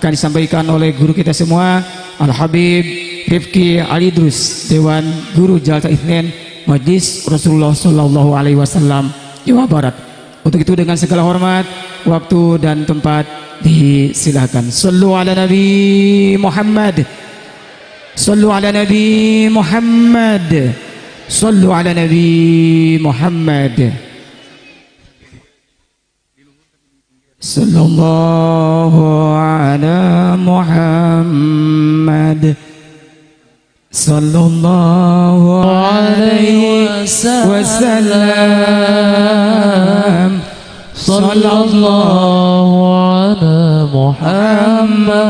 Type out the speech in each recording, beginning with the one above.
akan disampaikan oleh guru kita semua, Al-Habib Rifki Alidrus, Dewan Guru Jalta Itsnin Majlis Rasulullah Sallallahu Alaihi Wasallam Jawa Barat. Untuk itu dengan segala hormat, waktu dan tempat disilakan. Sallu ala Nabi Muhammad. Sallu ala Nabi Muhammad. Sallu ala Nabi Muhammad. Sallallahu ala Muhammad. Sallallahu alaihi wasallam. Sallallahu ala Muhammad.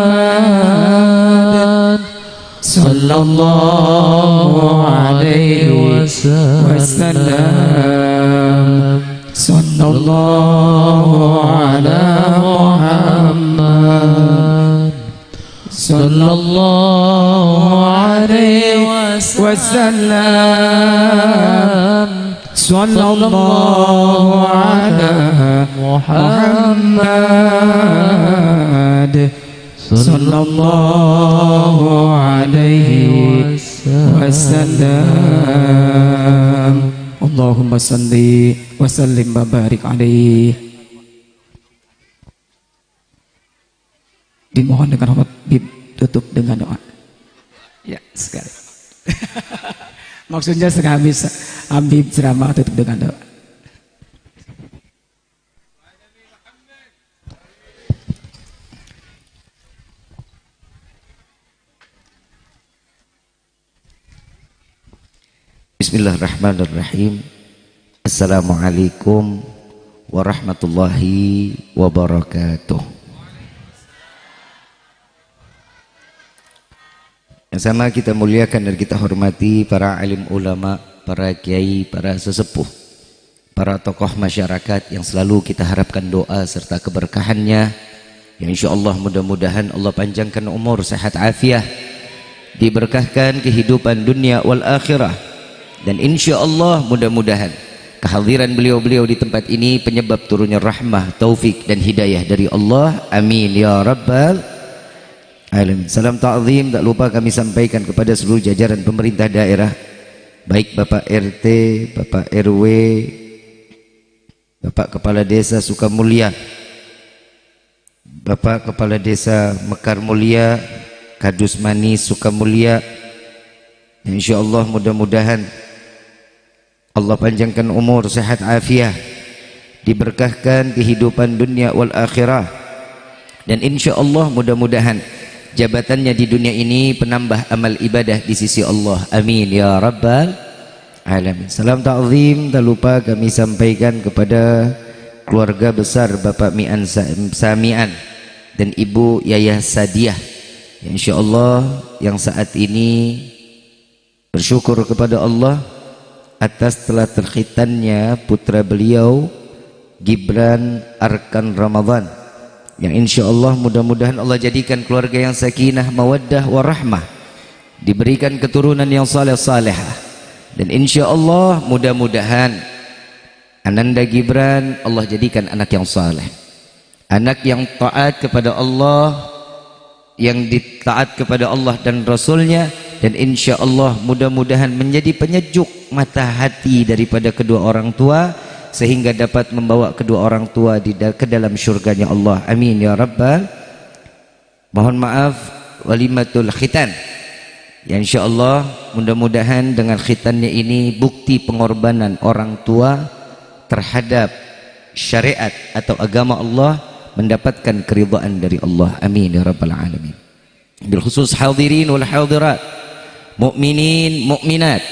Sallallahu alaihi wasallam. Sallallahu ala Muhammad. Sallallahu alaihi wasallam. Sallallahu ala Muhammad. Sallallahu alaihi wasallam. Allahumma salli wa sallim wa barik alaihi. Dimohon dengan hormat ditutup dengan doa. Ya, sekali. Maksudnya setengah habis ceramah tutup dengan doa. Bismillahirrahmanirrahim. Assalamualaikum warahmatullahi wabarakatuh. Yang sama kita muliakan dan kita hormati para alim ulama, para kiai, para sesepuh, para tokoh masyarakat yang selalu kita harapkan doa serta keberkahannya. Yang insyaallah mudah-mudahan Allah panjangkan umur, sehat afiah, diberkahkan kehidupan dunia wal akhirah. Dan insya Allah mudah-mudahan kehadiran beliau-beliau di tempat ini penyebab turunnya rahmah, taufik dan hidayah dari Allah. Amin ya rabbal alamin. Salam ta'zim tak lupa kami sampaikan kepada seluruh jajaran pemerintah daerah, baik Bapak RT, Bapak RW, Bapak Kepala Desa Sukamulya, Bapak Kepala Desa Mekar Mulia, Kadus Manis Sukamulya. Insya Allah mudah-mudahan Allah panjangkan umur, sehat afiah, diberkahkan kehidupan dunia wal akhirah. Dan insya Allah mudah-mudahan jabatannya di dunia ini penambah amal ibadah di sisi Allah. Amin ya rabbal alamin. Salam ta'zim tak lupa kami sampaikan kepada keluarga besar Bapak Mi'an Sami'an dan Ibu Yayah Sadiah, insya Allah yang saat ini bersyukur kepada Allah atas telah terkhitannya putra beliau Gibran Arkan Ramadan, yang insya Allah mudah-mudahan Allah jadikan keluarga yang sakinah, mawaddah, warahmah, diberikan keturunan yang saleh-salehah. Dan insya Allah mudah-mudahan Ananda Gibran Allah jadikan anak yang saleh, anak yang taat kepada Allah, yang ditaat kepada Allah dan Rasulnya. Dan insya Allah mudah-mudahan menjadi penyejuk mata hati daripada kedua orang tua, sehingga dapat membawa kedua orang tua ke dalam syurganya Allah. Amin ya rabbal. Mohon maaf walimatul khitan, ya insya Allah mudah-mudahan dengan khitannya ini bukti pengorbanan orang tua terhadap syariat atau agama Allah, mendapatkan keridhaan dari Allah. Amin ya rabbal alamin. Bil khusus hadirin wal hadirat, mukminin mukminat,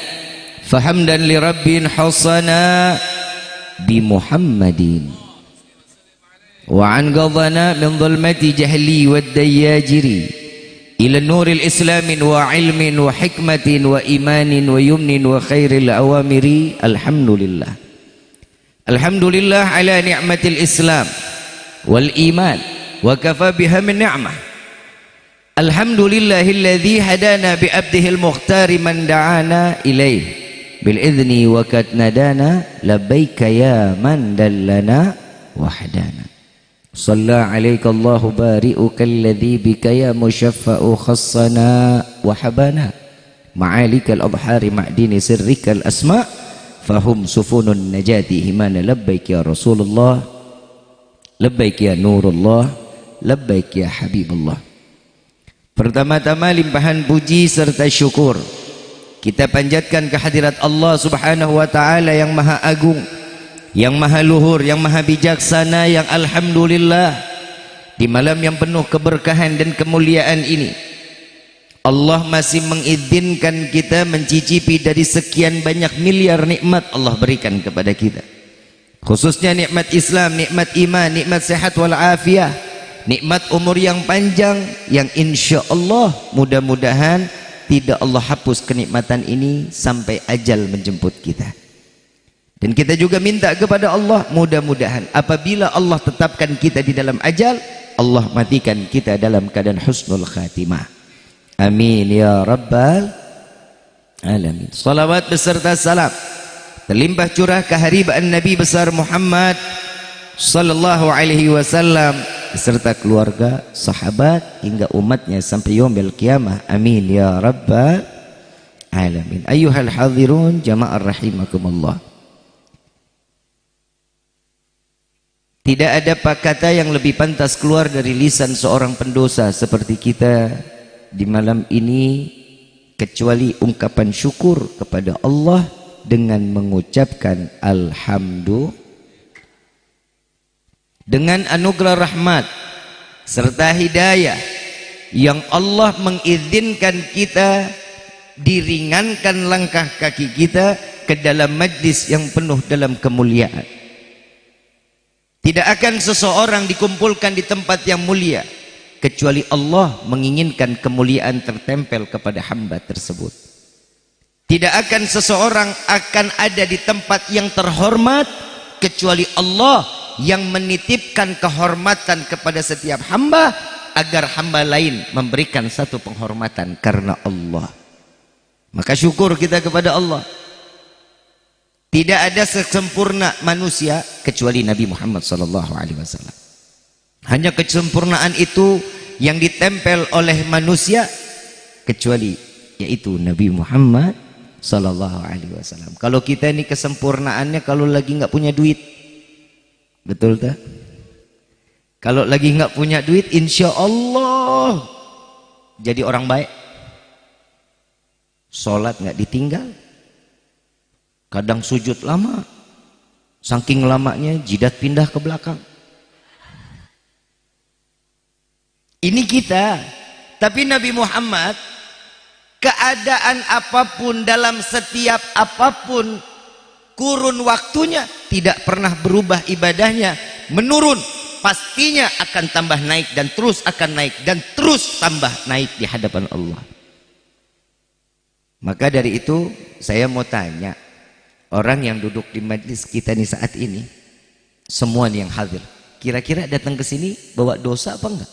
fahamdan li rabbin hasana bi Muhammadin wa an qadana min dhulmati jahli wad dayajiri ila nuril islamin wa ilmin wa hikmatin wa imanin wa yumnin wa khairil awamiri. Alhamdulillah, alhamdulillah ala ni'matil islam wal iman wa kafa biha min ni'mah. Alhamdulillahilladzi hadana bi abdihil mukhtari man da'ana ilaih bil idzni wa kad nadana labbaika ya man dallana wahdana. Shalla alaika Allahu bari'uka alladzi bika ya musyaffa'u khassana wa habana ma'alikal abhari ma'dini sirrikal asma' fahum sufunun najati himana labbaik ya Rasulullah labbaik ya Nurullah labbaik ya Habibullah. Pertama-tama limpahan puji serta syukur kita panjatkan kehadirat Allah Subhanahu wa taala yang maha agung, yang maha luhur, yang maha bijaksana, yang alhamdulillah di malam yang penuh keberkahan dan kemuliaan ini Allah masih mengizinkan kita mencicipi dari sekian banyak miliar nikmat Allah berikan kepada kita. Khususnya nikmat Islam, nikmat iman, nikmat sehat wal afiah, nikmat umur yang panjang yang insya Allah mudah-mudahan tidak Allah hapus kenikmatan ini sampai ajal menjemput kita. Dan kita juga minta kepada Allah mudah-mudahan apabila Allah tetapkan kita di dalam ajal, Allah matikan kita dalam keadaan husnul khatimah. Amin ya rabbal alamin. Salawat beserta salam terlimpah curah keharibaan Nabi besar Muhammad sallallahu alaihi wasallam beserta keluarga, sahabat hingga umatnya sampai yaumil qiyamah. Amin ya rabbal alamin. Ayyuhal hadirun jama'ar rahimakumullah. Tidak ada kata yang lebih pantas keluar dari lisan seorang pendosa seperti kita di malam ini kecuali ungkapan syukur kepada Allah dengan mengucapkan alhamdulillah. Dengan anugerah rahmat serta hidayah yang Allah mengizinkan kita diringankan langkah kaki kita ke dalam majlis yang penuh dalam kemuliaan. Tidak akan seseorang dikumpulkan di tempat yang mulia kecuali Allah menginginkan kemuliaan tertempel kepada hamba tersebut. Tidak akan seseorang akan ada di tempat yang terhormat kecuali Allah yang menitipkan kehormatan kepada setiap hamba agar hamba lain memberikan satu penghormatan karena Allah. Maka syukur kita kepada Allah. Tidak ada sesempurna manusia kecuali Nabi Muhammad SAW. Hanya kesempurnaan itu yang ditempel oleh manusia kecuali yaitu Nabi Muhammad SAW. Kalau kita ini kesempurnaannya kalau lagi nggak punya duit, betul tak? Kalau lagi nggak punya duit, insya Allah jadi orang baik. Sholat nggak ditinggal. Kadang sujud lama, saking lamanya jidat pindah ke belakang. Ini kita. Tapi Nabi Muhammad, keadaan apapun dalam setiap apapun kurun waktunya tidak pernah berubah ibadahnya, menurun, pastinya akan tambah naik dan terus akan naik dan terus tambah naik di hadapan Allah. Maka dari itu saya mau tanya orang yang duduk di majlis kita nih saat ini, semua nih yang hadir, kira-kira datang ke sini bawa dosa apa enggak?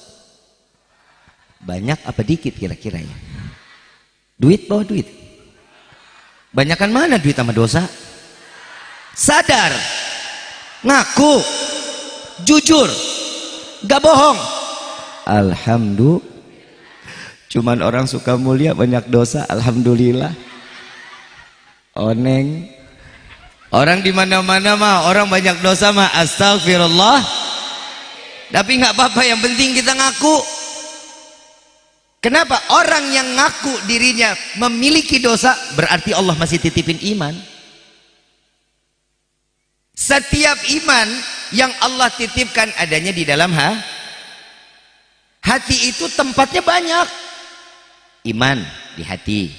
Banyak apa dikit kira-kira ya? Duit, bawa duit. Banyakan mana duit sama dosa? Sadar, ngaku, jujur, gak bohong. Alhamdulillah. Cuman orang suka mulia banyak dosa, alhamdulillah. Oneng. Orang di mana-mana mah orang banyak dosa mah astagfirullah. Tapi nggak apa-apa, yang penting kita ngaku. Kenapa? Orang yang ngaku dirinya memiliki dosa berarti Allah masih titipin iman. Setiap iman yang Allah titipkan adanya di dalam hati itu tempatnya banyak. Iman di hati,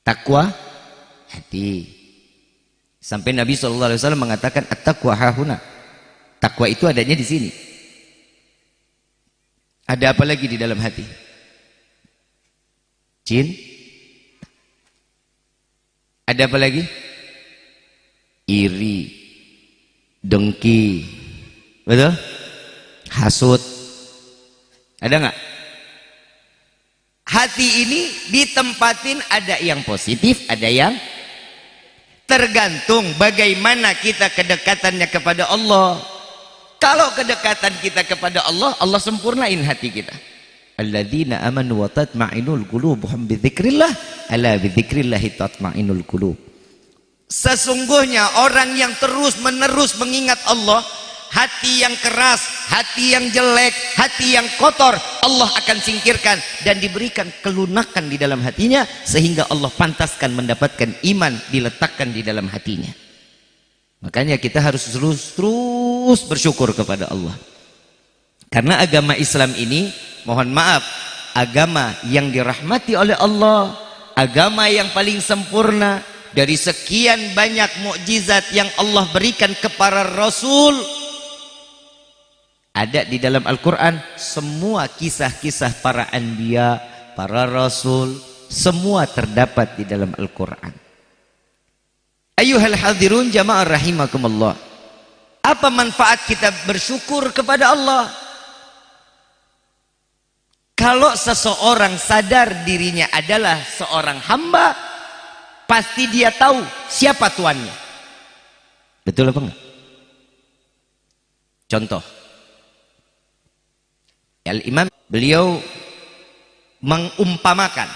takwa hati. Sampai Nabi SAW mengatakan at-taqwa hahuna. Takwa itu adanya di sini. Ada apa lagi di dalam hati? Jin. Ada apa lagi? Iri, dengki, betul? Hasut. Ada nggak? hati ini ditempatin, ada yang positif, ada yang tergantung bagaimana kita kedekatannya kepada Allah. Kalau kedekatan kita kepada Allah, Allah sempurnain hati kita. Alladzina amanu wa tatma'inul qulubuhum bidzikrillah, ala bidzikrillah tatma'inul qulub. Sesungguhnya orang yang terus-menerus mengingat Allah, hati yang keras, hati yang jelek, hati yang kotor, Allah akan singkirkan dan diberikan kelunakan di dalam hatinya, sehingga Allah pantaskan mendapatkan iman diletakkan di dalam hatinya. Makanya kita harus terus bersyukur kepada Allah. Karena agama Islam ini, mohon maaf, agama yang dirahmati oleh Allah, agama yang paling sempurna. Dari sekian banyak mukjizat yang Allah berikan kepada Rasul, ada di dalam Al-Quran. Semua kisah-kisah para anbiya, para Rasul, semua terdapat di dalam Al-Quran. Ayuhal hadirun jamaah rahimakumullah. Apa manfaat kita bersyukur kepada Allah? Kalau seseorang sadar dirinya adalah seorang hamba, pasti dia tahu siapa tuannya. Betul apa enggak? Contoh, Al-Imam beliau mengumpamakan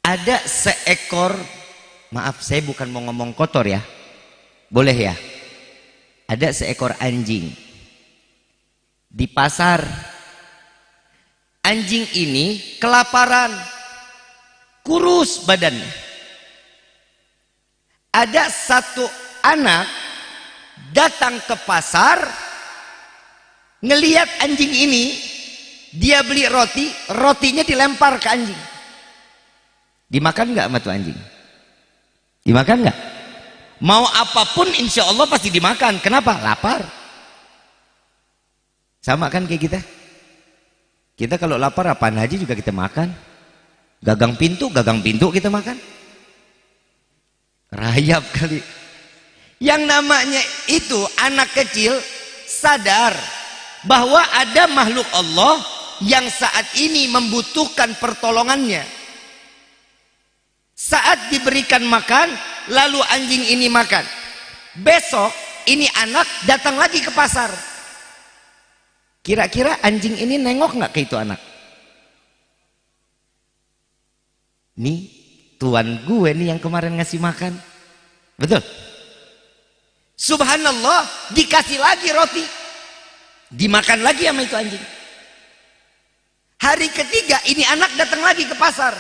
ada seekor, maaf saya bukan mau ngomong kotor ya, boleh ya, ada seekor anjing di pasar. Anjing ini kelaparan, kurus badannya. Ada satu anak datang ke pasar, ngelihat anjing ini, dia beli roti, rotinya dilempar ke anjing. Dimakan nggak sama tuh anjing? Dimakan nggak? Mau apapun insya Allah pasti dimakan. Kenapa? Lapar. Sama kan kayak kita? Kita kalau lapar apaan aja juga kita makan. Gagang pintu kita makan. Rayap kali. Yang namanya itu anak kecil sadar bahwa ada makhluk Allah yang saat ini membutuhkan pertolongannya. Saat diberikan makan, lalu anjing ini makan. Besok ini anak datang lagi ke pasar. Kira-kira anjing ini nengok nggak ke itu anak? Nih tuan gue nih yang kemarin ngasih makan. Betul? Subhanallah, dikasih lagi roti, dimakan lagi sama itu anjing. Hari ketiga ini anak datang lagi ke pasar.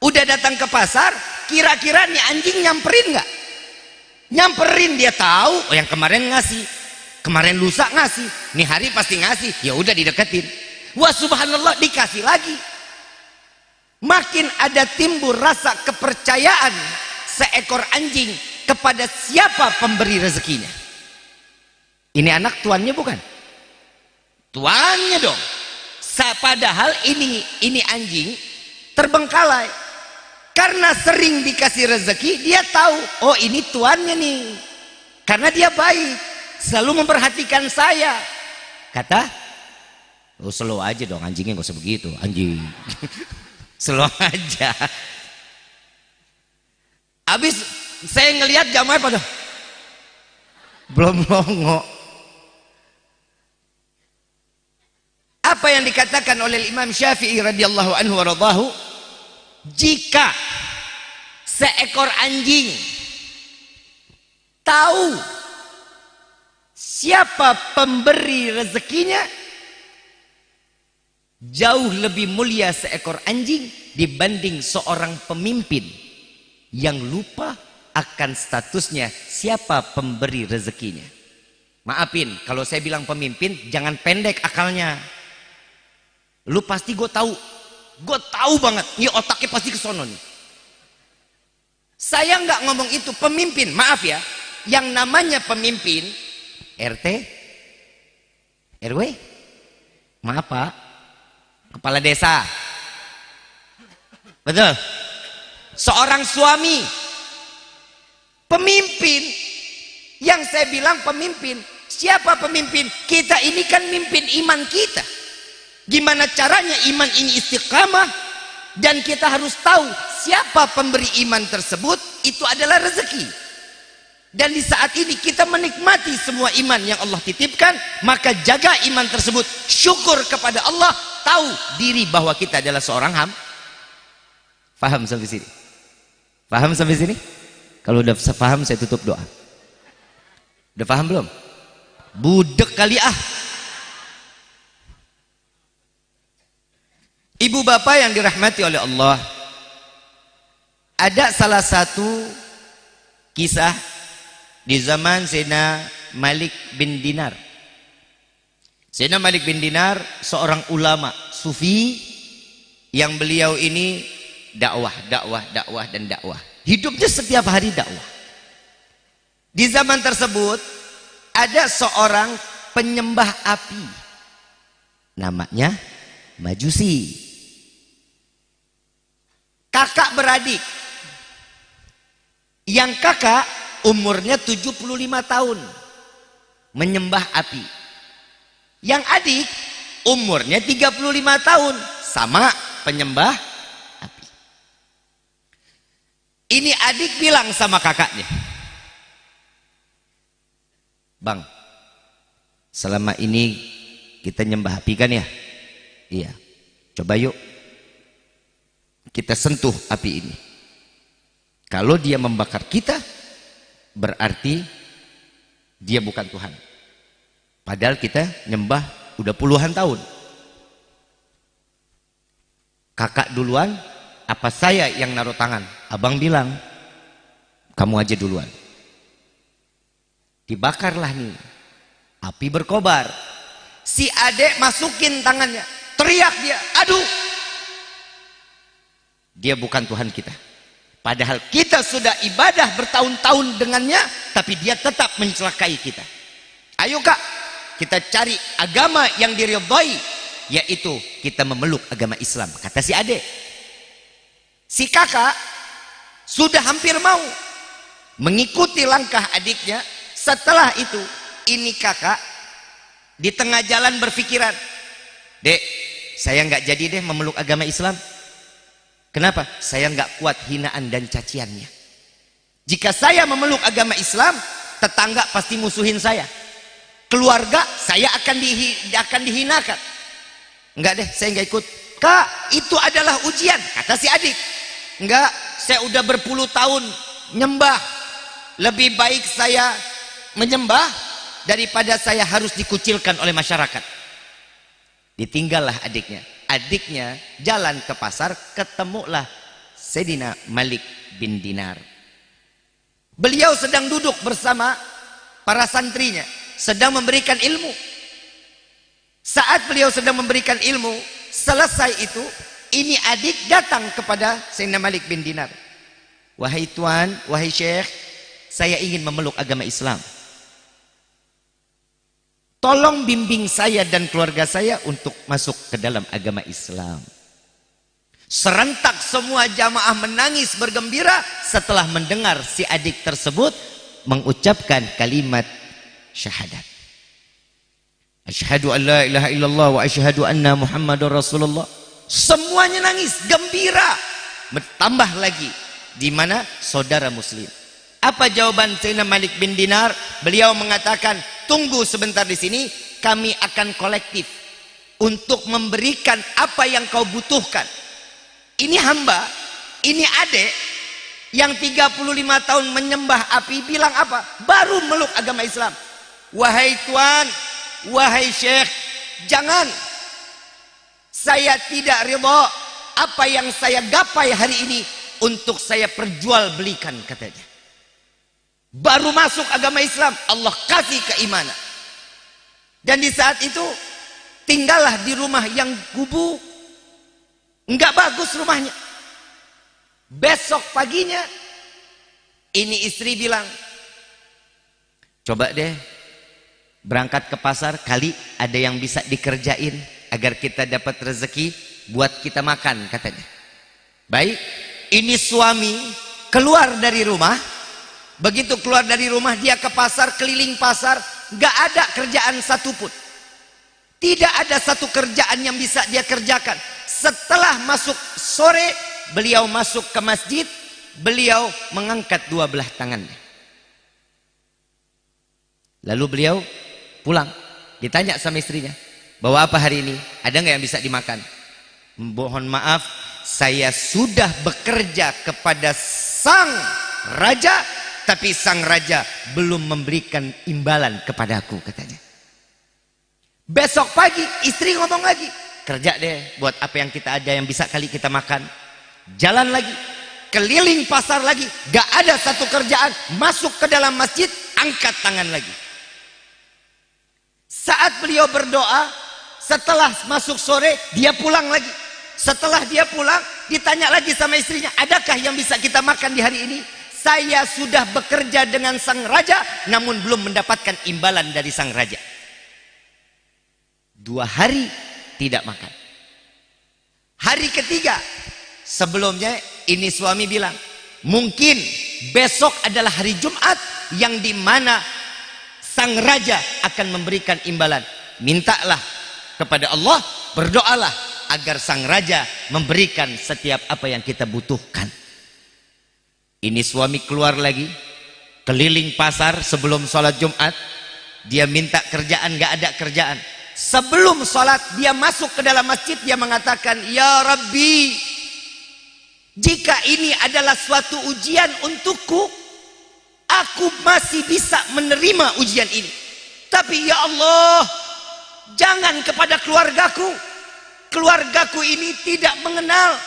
Udah datang ke pasar, kira-kira nih anjing nyamperin nggak? Nyamperin, dia tahu oh yang kemarin ngasih, kemarin lusa ngasih, nih hari pasti ngasih, ya udah dideketin. Wah subhanallah, dikasih lagi. Makin ada timbul rasa kepercayaan seekor anjing kepada siapa pemberi rezekinya. Ini anak tuannya bukan? Tuannya dong. Padahal ini anjing terbengkalai. Karena sering dikasih rezeki, dia tahu, oh ini tuannya nih. Karena dia baik, selalu memperhatikan saya. Kata, oh slow aja dong anjingnya, gak usah begitu anjing. Slow aja. Habis saya ngelihat jamaah pada belum nongok. Apa yang dikatakan oleh Imam Syafi'i radhiyallahu anhu waradahu, jika seekor anjing tahu siapa pemberi rezekinya, jauh lebih mulia seekor anjing dibanding seorang pemimpin yang lupa akan statusnya siapa pemberi rezekinya. Maafin kalau saya bilang pemimpin, jangan pendek akalnya. Lu pasti gue tahu banget, ini otaknya pasti kesono nih. Saya nggak ngomong itu pemimpin, maaf ya. Yang namanya pemimpin RT, RW, maaf Pak, kepala desa, betul. Seorang suami, pemimpin. Yang saya bilang pemimpin, siapa pemimpin? Kita ini kan mimpin iman kita. Gimana caranya iman ini istiqamah? Dan kita harus tahu siapa pemberi iman tersebut, itu adalah rezeki. Dan di saat ini kita menikmati semua iman yang Allah titipkan, maka jaga iman tersebut, syukur kepada Allah, tahu diri bahwa kita adalah seorang hamba. Paham sampai sini? Paham sampai sini? Kalau udah paham saya tutup doa. Udah paham belum? Budek kali ah. Ibu bapak yang dirahmati oleh Allah, ada salah satu kisah di zaman Sayyidina Malik bin Dinar. Sayyidina Malik bin Dinar seorang ulama sufi yang beliau ini dakwah. Hidupnya setiap hari dakwah. Di zaman tersebut ada seorang penyembah api, namanya Majusi. Kakak beradik. Yang kakak umurnya 75 tahun, menyembah api. Yang adik umurnya 35 tahun, sama penyembah api. Ini adik bilang sama kakaknya, "Bang, selama ini kita nyembah api kan ya? Iya. Coba yuk kita sentuh api ini. Kalau dia membakar kita, berarti dia bukan Tuhan. Padahal kita nyembah udah puluhan tahun. Kakak duluan, apa saya yang naruh tangan?" Abang bilang, "Kamu aja duluan." Dibakarlah nih, api berkobar. Si adek masukin tangannya, teriak dia, "Aduh, dia bukan Tuhan kita. Padahal kita sudah ibadah bertahun-tahun dengannya, tapi dia tetap mencelakai kita. Ayo kak, kita cari agama yang diridhai, yaitu kita memeluk agama Islam," kata si adek. Si kakak sudah hampir mau mengikuti langkah adiknya. Setelah itu, ini kakak di tengah jalan berpikiran, "Dek, saya nggak jadi deh memeluk agama Islam. Kenapa? Saya nggak kuat hinaan dan caciannya. Jika saya memeluk agama Islam, tetangga pasti musuhin saya. Keluarga saya akan dihinakan. Enggak deh, saya nggak ikut." "Kak, itu adalah ujian," kata si adik. "Enggak, saya udah berpuluh tahun nyembah. Lebih baik saya menyembah daripada saya harus dikucilkan oleh masyarakat." Ditinggallah adiknya. Adiknya jalan ke pasar, ketemulah Sayyidina Malik bin Dinar. Beliau sedang duduk bersama para santrinya, sedang memberikan ilmu. Saat beliau sedang memberikan ilmu, selesai itu, ini adik datang kepada Sayyidina Malik bin Dinar. "Wahai tuan, wahai syekh, saya ingin memeluk agama Islam. Tolong bimbing saya dan keluarga saya untuk masuk ke dalam agama Islam." Serentak semua jamaah menangis bergembira setelah mendengar si adik tersebut mengucapkan kalimat syahadat. "Asyhadu an la ilaha illallah wa asyhadu anna Muhammadar Rasulullah." Semuanya nangis, gembira. Bertambah lagi, di mana saudara muslim. Apa jawaban Sayyidina Malik bin Dinar? Beliau mengatakan, "Tunggu sebentar di sini, kami akan kolektif untuk memberikan apa yang kau butuhkan." Ini hamba, ini adek yang 35 tahun menyembah api bilang apa? Baru meluk agama Islam. "Wahai tuan, wahai syekh, jangan. Saya tidak ridha apa yang saya gapai hari ini untuk saya perjualbelikan," katanya. Baru masuk agama Islam, Allah kasih keimanan. Dan di saat itu tinggallah di rumah yang gubuk, enggak bagus rumahnya. Besok paginya ini istri bilang, "Coba deh berangkat ke pasar, kali ada yang bisa dikerjain agar kita dapat rezeki buat kita makan," katanya. Baik, ini suami keluar dari rumah. Begitu keluar dari rumah, dia ke pasar, keliling pasar, gak ada kerjaan satupun. Tidak ada satu kerjaan yang bisa dia kerjakan. Setelah masuk sore, beliau masuk ke masjid, beliau mengangkat dua belah tangannya. Lalu beliau pulang. Ditanya sama istrinya, bawa apa hari ini? Ada nggak yang bisa dimakan? Mohon maaf, saya sudah bekerja kepada sang raja, tapi sang raja belum memberikan imbalan kepadaku, katanya. Besok pagi istri ngomong lagi, kerja deh buat apa yang kita ada yang bisa kali kita makan. Jalan lagi, keliling pasar lagi, gak ada satu kerjaan. Masuk ke dalam masjid, angkat tangan lagi. Saat beliau berdoa, setelah masuk sore, dia pulang lagi. Setelah dia pulang, ditanya lagi sama istrinya, adakah yang bisa kita makan di hari ini? Saya sudah bekerja dengan sang raja, namun belum mendapatkan imbalan dari sang raja. 2 hari tidak makan. Hari ketiga, sebelumnya ini suami bilang, mungkin besok adalah hari Jumat yang dimana sang raja akan memberikan imbalan. Mintalah kepada Allah, berdoalah agar sang raja memberikan setiap apa yang kita butuhkan. Ini suami keluar lagi, keliling pasar sebelum sholat Jumat. Dia minta kerjaan, gak ada kerjaan. Sebelum sholat dia masuk ke dalam masjid, dia mengatakan, ya Rabbi, jika ini adalah suatu ujian untukku, aku masih bisa menerima ujian ini. Tapi ya Allah, jangan kepada keluargaku. Keluargaku ini tidak mengenal.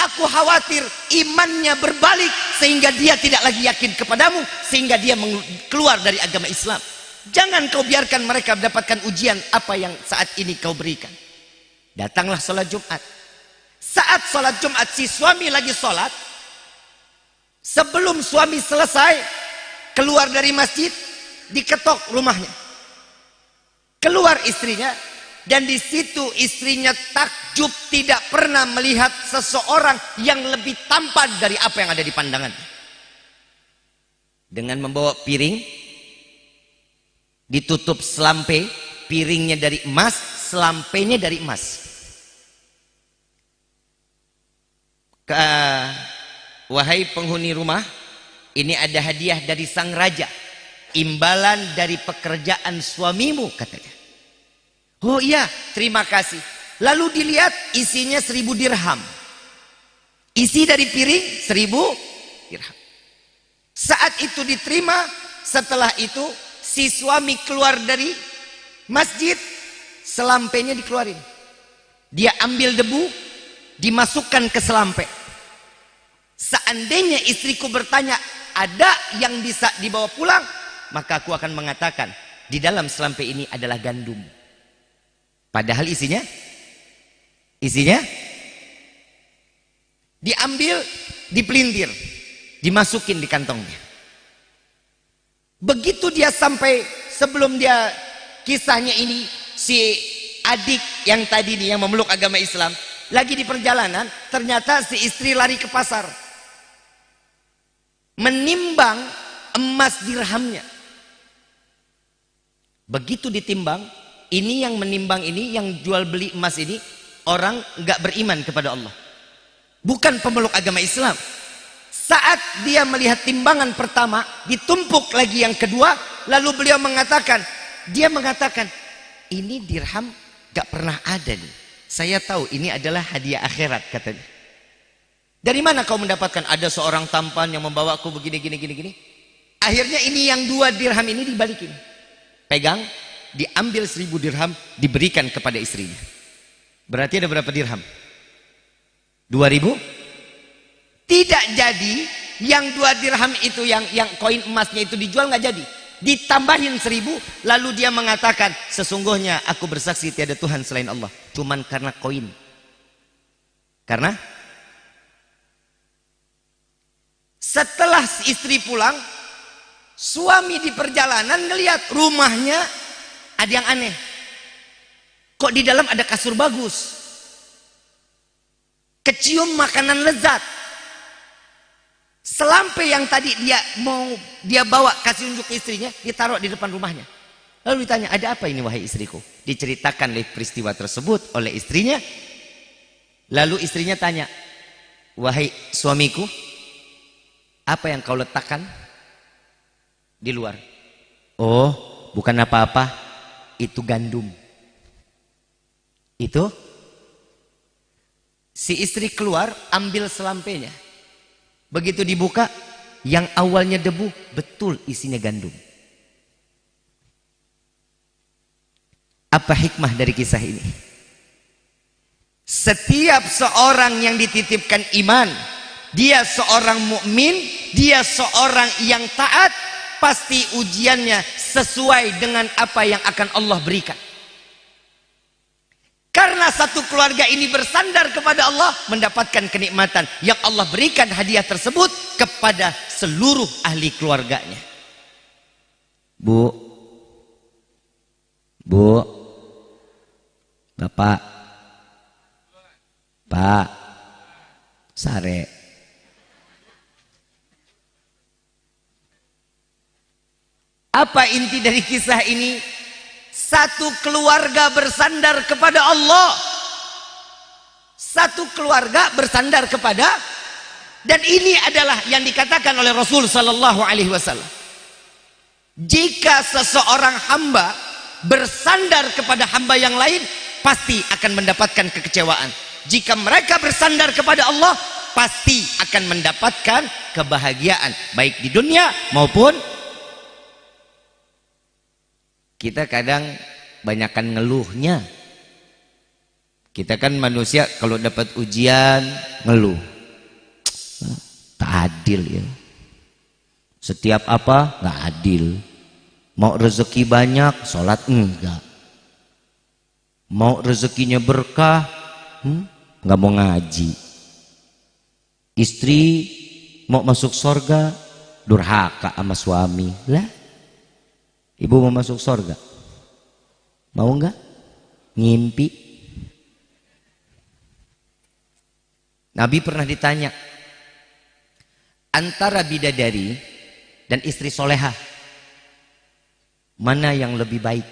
Aku khawatir imannya berbalik sehingga dia tidak lagi yakin kepadamu, sehingga dia keluar dari agama Islam. Jangan kau biarkan mereka mendapatkan ujian apa yang saat ini kau berikan. Datanglah sholat Jumat. Saat sholat Jumat, si suami lagi sholat. Sebelum suami selesai keluar dari masjid, diketok rumahnya. Keluar istrinya, dan di situ istrinya takjub, tidak pernah melihat seseorang yang lebih tampan dari apa yang ada di pandangannya. Dengan membawa piring, ditutup selampe, piringnya dari emas, selampenya dari emas. Wahai penghuni rumah, ini ada hadiah dari sang raja, imbalan dari pekerjaan suamimu, katanya. Oh iya, terima kasih. Lalu dilihat isinya 1000 dirham. Isi dari piring 1000 dirham. Saat itu diterima, setelah itu si suami keluar dari masjid, selampenya dikeluarin. Dia ambil debu, dimasukkan ke selampe. Seandainya istriku bertanya, ada yang bisa dibawa pulang, maka aku akan mengatakan, di dalam selampe ini adalah gandum. Padahal isinya diambil, dipelintir, dimasukin di kantongnya. Begitu dia sampai, sebelum dia kisahnya ini, si adik yang tadi nih yang memeluk agama Islam lagi di perjalanan, ternyata si istri lari ke pasar menimbang emas dirhamnya. Begitu ditimbang, ini yang menimbang ini, yang jual beli emas ini orang nggak beriman kepada Allah, bukan pemeluk agama Islam. Saat dia melihat timbangan pertama, ditumpuk lagi yang kedua, lalu beliau mengatakan, ini dirham gak pernah ada nih. Saya tahu ini adalah hadiah akhirat, katanya. Dari mana kau mendapatkan? Ada seorang tampan yang membawaku begini. Akhirnya ini yang 2 dirham ini dibalikin. Pegang, diambil 1000 dirham, diberikan kepada istrinya. Berarti ada berapa dirham? 2000? Tidak jadi. Yang 2 dirham itu, yang koin emasnya itu dijual, nggak jadi. Ditambahin 1000, lalu dia mengatakan, sesungguhnya aku bersaksi tiada Tuhan selain Allah, cuman karena koin. Karena setelah istri pulang, suami di perjalanan ngelihat rumahnya ada yang aneh. Kok di dalam ada kasur bagus, kecium makanan lezat. Selampe yang tadi dia bawa kasih unjuk ke istrinya, ditaruh di depan rumahnya. Lalu ditanya, ada apa ini wahai istriku? Diceritakan oleh peristiwa tersebut oleh istrinya. Lalu istrinya tanya, wahai suamiku, apa yang kau letakkan di luar? Oh, bukan apa-apa, itu gandum. Itu si istri keluar, ambil selampainya. Begitu dibuka, yang awalnya debu, betul isinya gandum. Apa hikmah dari kisah ini? Setiap seorang yang dititipkan iman, dia seorang mukmin, dia seorang yang taat, pasti ujiannya sesuai dengan apa yang akan Allah berikan. Karena satu keluarga ini bersandar kepada Allah, mendapatkan kenikmatan yang Allah berikan hadiah tersebut kepada seluruh ahli keluarganya. Bu, Bapak, Pak, Sare. Apa inti dari kisah ini? Satu keluarga bersandar kepada Allah. Satu keluarga bersandar kepada, dan ini adalah yang dikatakan oleh Rasul sallallahu alaihi wasallam. Jika seseorang hamba bersandar kepada hamba yang lain, pasti akan mendapatkan kekecewaan. Jika mereka bersandar kepada Allah, pasti akan mendapatkan kebahagiaan, baik di dunia maupun. Kita kadang banyakkan ngeluhnya. Kita kan manusia, kalau dapat ujian ngeluh. Tak adil ya. Setiap apa nggak adil. Mau rezeki banyak, sholat enggak. Mau rezekinya berkah, nggak mau ngaji. Istri mau masuk surga, durhaka sama suami. Lah, ibu mau masuk surga, mau nggak? Ngimpi. Nabi pernah ditanya, antara bidadari dan istri solehah, mana yang lebih baik?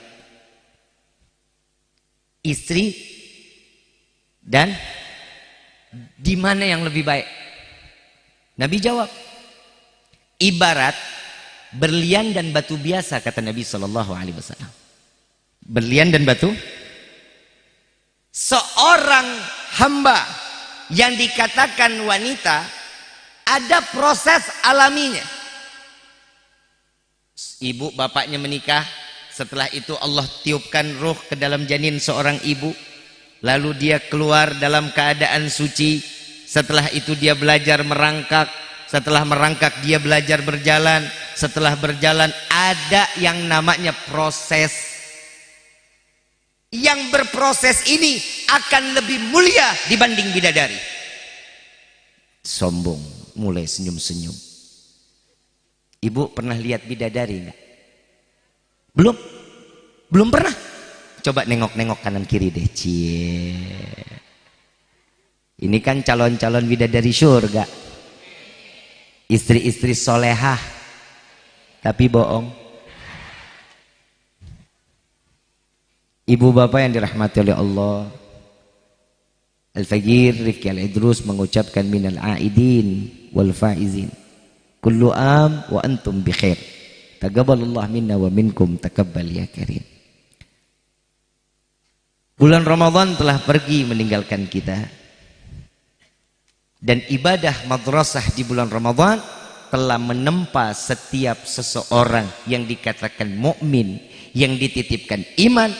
Istri dan di mana yang lebih baik? Nabi jawab, ibarat berlian dan batu biasa, kata Nabi Shallallahu Alaihi Wasallam. Berlian dan batu. Seorang hamba yang dikatakan wanita, ada proses alaminya. Ibu bapaknya menikah, setelah itu Allah tiupkan ruh ke dalam janin seorang ibu, lalu dia keluar dalam keadaan suci. Setelah itu dia belajar merangkak, setelah merangkak dia belajar berjalan, setelah berjalan ada yang namanya proses. Yang berproses ini akan lebih mulia dibanding bidadari. Sombong, mulai senyum-senyum. Ibu pernah lihat bidadari enggak? Belum pernah. Coba nengok-nengok kanan kiri deh. Cie. Ini kan calon-calon bidadari surga. Istri-istri solehah, tapi bohong. Ibu bapak yang dirahmati oleh Allah, Al-Faqir Rifki Al-Idrus mengucapkan minal aidin wal faizin, kullu am wa antum bi khair, taqabbalallah minna wa minkum taqabbal ya karim. Bulan Ramadan telah pergi meninggalkan kita, dan ibadah madrasah di bulan Ramadan telah menempa setiap seseorang yang dikatakan mukmin, yang dititipkan iman,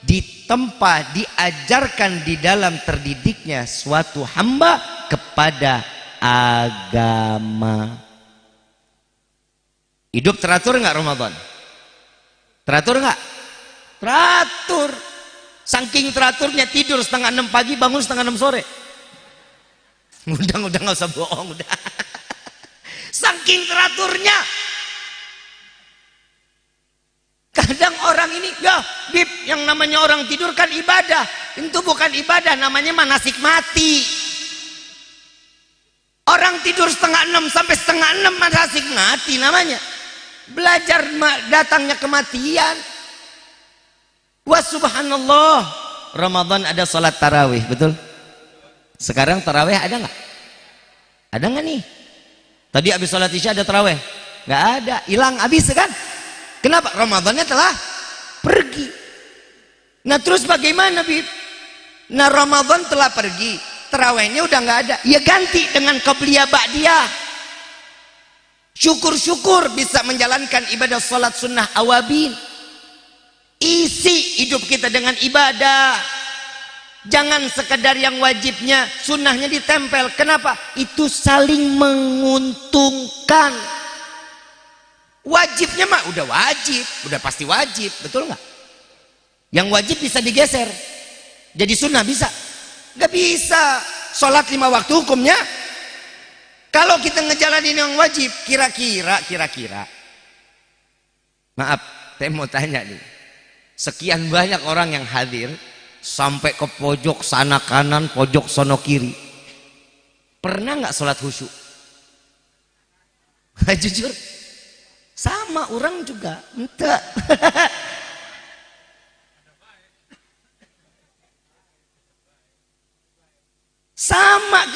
ditempa, diajarkan di dalam terdidiknya suatu hamba kepada agama. Hidup teratur nggak Ramadan? Teratur nggak? Teratur. Saking teraturnya tidur 5:30 pagi, bangun 5:30 sore. Udah nggak usah bohong udah. Saking teraturnya. Kadang orang ini, ya Bib, yang namanya orang tidur kan ibadah. Itu bukan ibadah, namanya manasik mati. Orang tidur 5:30 sampai 5:30 manasik mati namanya. Belajar datangnya kematian. Wah subhanallah, Ramadan ada sholat tarawih, betul? Sekarang tarawih ada nggak? Ada nggak nih? Tadi habis sholat isya ada tarawih? Nggak ada, hilang habis kan? Kenapa? Ramadannya telah pergi. Nah terus bagaimana, Bib? Nah Ramadan telah pergi, tarawihnya udah nggak ada, ya ganti dengan qabliyah ba'diyah. Syukur-syukur bisa menjalankan ibadah sholat sunnah awabin. Isi hidup kita dengan ibadah. Jangan sekedar yang wajibnya, sunnahnya ditempel. Kenapa? Itu saling menguntungkan. Wajibnya mah udah wajib, udah pasti wajib, betul nggak? Yang wajib bisa digeser, jadi sunnah bisa? Nggak bisa. Sholat 5 waktu hukumnya, kalau kita ngejalanin yang wajib, kira-kira, maaf, saya mau tanya nih, sekian banyak orang yang hadir, sampai ke pojok sana kanan, pojok sono kiri, pernah nggak sholat khusyuk? Jujur, sama orang juga, entah. Sama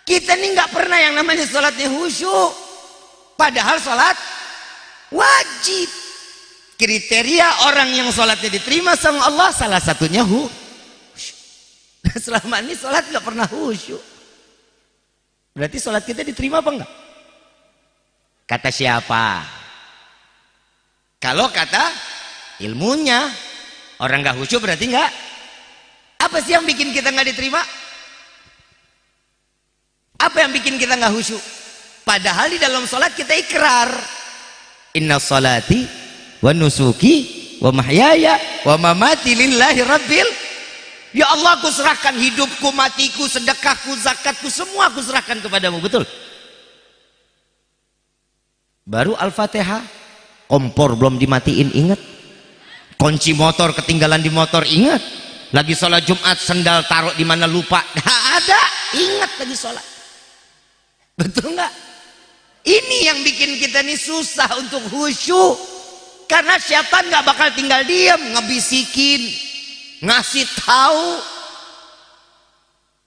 kita nih nggak pernah yang namanya sholatnya khusyuk, padahal sholat wajib. Kriteria orang yang sholatnya diterima sama Allah salah satunya khusyuk. Selama ini sholat nggak pernah khusyuk, berarti sholat kita diterima apa enggak? Kata siapa? Kalau kata ilmunya, orang nggak khusyuk berarti enggak. Apa sih yang bikin kita nggak diterima? Apa yang bikin kita nggak khusyuk? Padahal di dalam sholat kita ikrar, inna sholati wa nusuki wa mahyaya wa mamati lillahi rabbil. Ya Allah, aku serahkan hidupku, matiku, sedekahku, zakatku, semua aku serahkan kepadamu. Betul? Baru Al-Fatihah, kompor belum dimatiin, ingat. Kunci motor ketinggalan di motor, ingat. Lagi sholat Jumat, sendal taruh di mana lupa, nggak ada, ingat lagi sholat. Betul nggak? Ini yang bikin kita nih susah untuk khusyuk, karena syaitan nggak bakal tinggal diam, ngebisikin, ngasih tahu.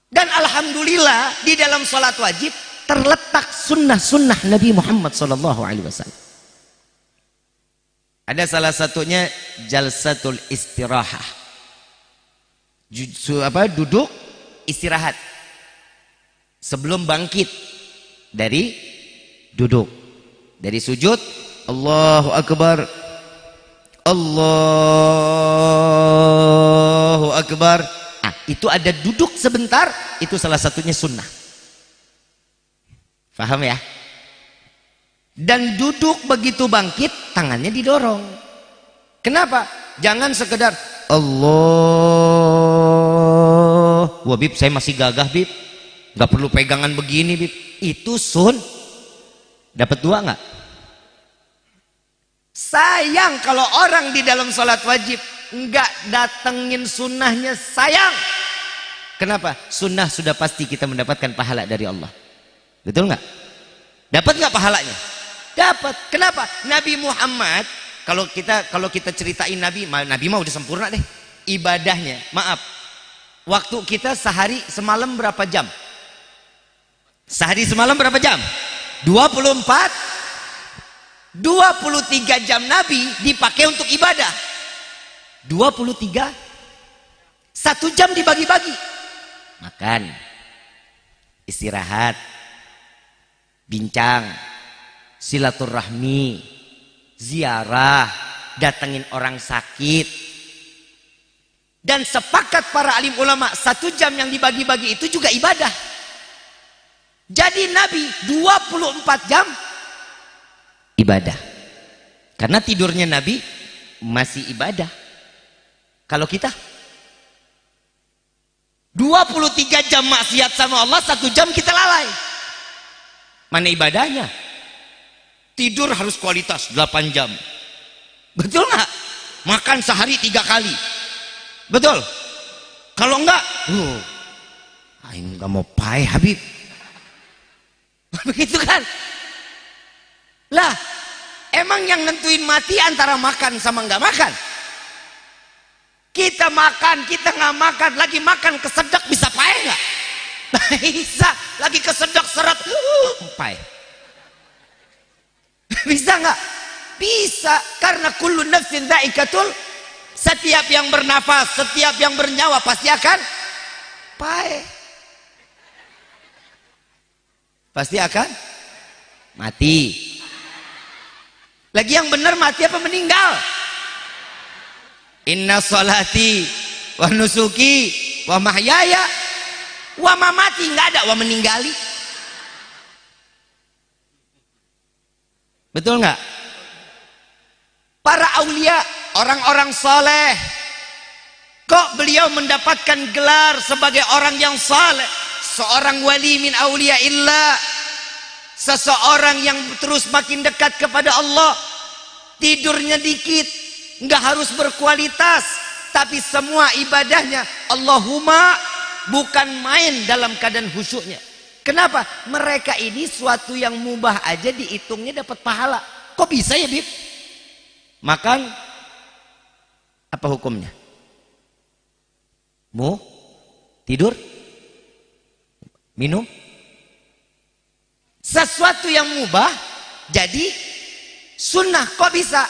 Dan alhamdulillah di dalam sholat wajib terletak sunnah-sunnah Nabi Muhammad SAW. Ada salah satunya jalsatul istirahah. Duduk istirahat sebelum bangkit dari duduk, dari sujud. Allahu Akbar, Allahu Akbar. Itu ada duduk sebentar, itu salah satunya sunnah. Paham ya? Dan duduk begitu bangkit, tangannya didorong. Kenapa? Jangan sekedar Allah. Wah Bib, saya masih gagah Bib, nggak perlu pegangan begini Bib. Itu dapat 2 nggak? Sayang kalau orang di dalam sholat wajib nggak datengin sunnahnya, sayang. Kenapa? Sunnah sudah pasti kita mendapatkan pahala dari Allah. Betul nggak? Dapat nggak pahalanya? Dapat. Kenapa? Nabi Muhammad, kalau kita ceritain Nabi mah udah sempurna deh ibadahnya. Maaf, waktu kita sehari semalam berapa jam? Sehari semalam berapa jam? 23 jam Nabi dipakai untuk ibadah. 23, 1 jam dibagi-bagi. Makan, istirahat, bincang, silaturahmi, ziarah, datengin orang sakit. Dan sepakat para alim ulama, 1 jam yang dibagi-bagi itu juga ibadah. Jadi Nabi 24 jam ibadah. Karena tidurnya Nabi masih ibadah. Kalau kita 23 jam maksiat sama Allah, 1 jam kita lalai. Mana ibadahnya? Tidur harus kualitas 8 jam. Betul nggak? Makan sehari 3 kali. Betul? Kalau enggak, aing nggak mau pae Habib. Begitu kan? Lah, emang yang nentuin mati antara makan sama nggak makan? Kita makan, kita nggak makan, lagi makan kesedak bisa pae nggak? Bisa, lagi kesedak seret, pae. Bisa nggak? Bisa, karena kullu nafsin dha'iqatul. Setiap yang bernafas, setiap yang bernyawa pasti akan pae. Pasti akan mati. Lagi yang benar mati apa meninggal? Inna sholati wa nusuki wa mahyaya wa mamati, nggak ada wa meninggali. Betul nggak? Para aulia, orang-orang soleh, kok beliau mendapatkan gelar sebagai orang yang soleh? Seorang wali min aulia illa, seseorang yang terus makin dekat kepada Allah. Tidurnya dikit, nggak harus berkualitas, tapi semua ibadahnya Allahumma, bukan main dalam keadaan khusyuknya. Kenapa? Mereka ini suatu yang mubah aja dihitungnya dapat pahala. Kok bisa ya, Bib? Makan apa hukumnya? Tidur? Minum? Sesuatu yang mubah jadi sunnah. Kok bisa?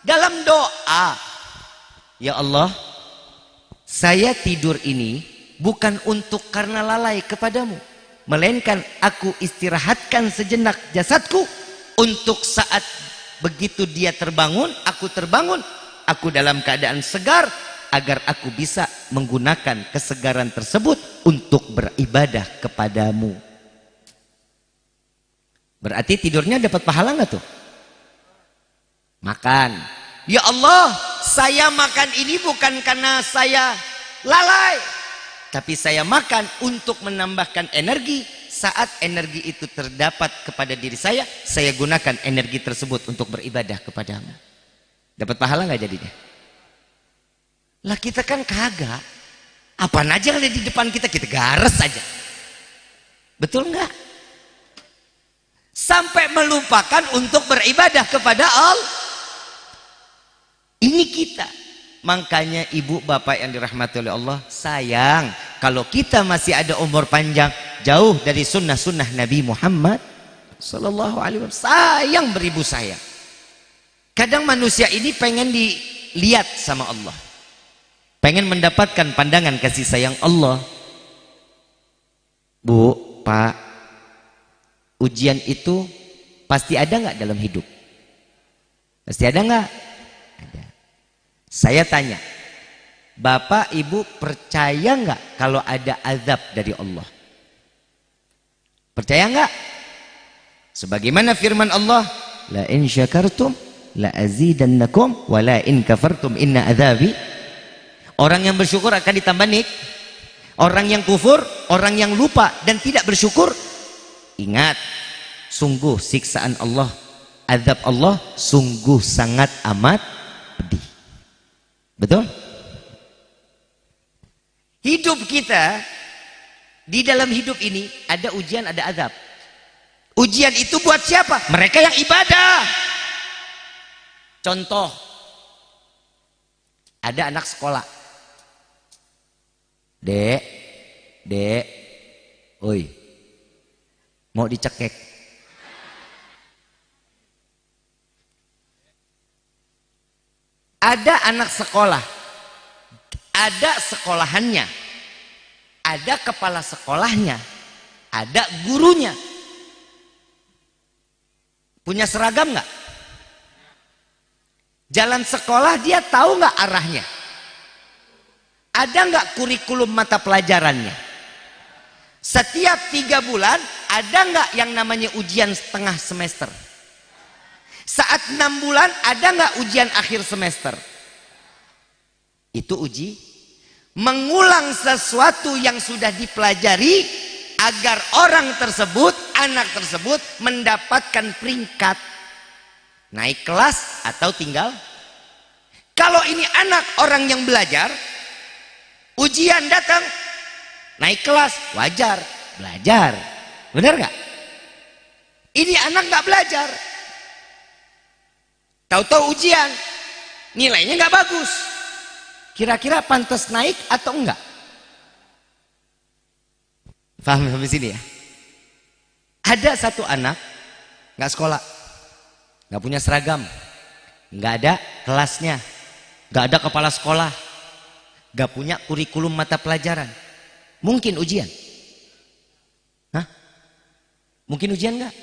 Dalam doa, ya Allah, saya tidur ini bukan untuk karena lalai kepadamu, melainkan aku istirahatkan sejenak jasadku untuk saat begitu dia terbangun, aku terbangun, aku dalam keadaan segar, agar aku bisa menggunakan kesegaran tersebut untuk beribadah kepadamu. Berarti tidurnya dapat pahala nggak tuh? Makan, ya Allah, saya makan ini bukan karena saya lalai, tapi saya makan untuk menambahkan energi. Saat energi itu terdapat kepada diri saya gunakan energi tersebut untuk beribadah kepadamu. Dapat pahala nggak jadinya? Lah kita kan kagak. Apaan aja yang ada di depan kita gares aja. Betul nggak? Sampai melupakan untuk beribadah kepada Allah. Ini kita. Makanya ibu bapak yang dirahmati oleh Allah, sayang kalau kita masih ada umur panjang jauh dari sunnah-sunnah Nabi Muhammad sallallahu alaihi wasallam. Sayang beribu sayang. Kadang manusia ini pengen dilihat sama Allah, pengen mendapatkan pandangan kasih sayang Allah. Bu, Pak, ujian itu pasti ada nggak dalam hidup? Pasti ada nggak? Ada. Saya tanya, Bapak Ibu percaya nggak kalau ada azab dari Allah? Percaya nggak? Sebagaimana firman Allah, la in syakartum la azidannakum wa la in kafartum inna azabi. Orang yang bersyukur akan ditambah orang yang kufur, orang yang lupa dan tidak bersyukur, ingat, sungguh siksaan Allah, azab Allah sungguh sangat amat pedih. Betul? Hidup kita, di dalam hidup ini ada ujian, ada azab. Ujian itu buat siapa? Mereka yang ibadah. Contoh, ada anak sekolah. Dek, oi, mau dicekek. Ada anak sekolah, ada sekolahannya, ada kepala sekolahnya, ada gurunya. Punya seragam nggak? Jalan sekolah dia tahu nggak arahnya? Ada nggak kurikulum mata pelajarannya? Setiap 3 bulan ada nggak yang namanya ujian setengah semester? Saat 6 bulan ada nggak ujian akhir semester? Itu uji mengulang sesuatu yang sudah dipelajari agar orang tersebut, anak tersebut mendapatkan peringkat naik kelas atau tinggal. Kalau ini anak orang yang belajar, ujian datang naik kelas, wajar belajar, benar nggak? Ini anak nggak belajar, tahu-tahu ujian nilainya nggak bagus, Kira-kira pantas naik atau enggak? Paham sampai sini ya? Ada satu anak nggak sekolah, nggak punya seragam, nggak ada kelasnya, nggak ada kepala sekolah, nggak punya kurikulum mata pelajaran. Mungkin ujian? Hah? Mungkin ujian nggak?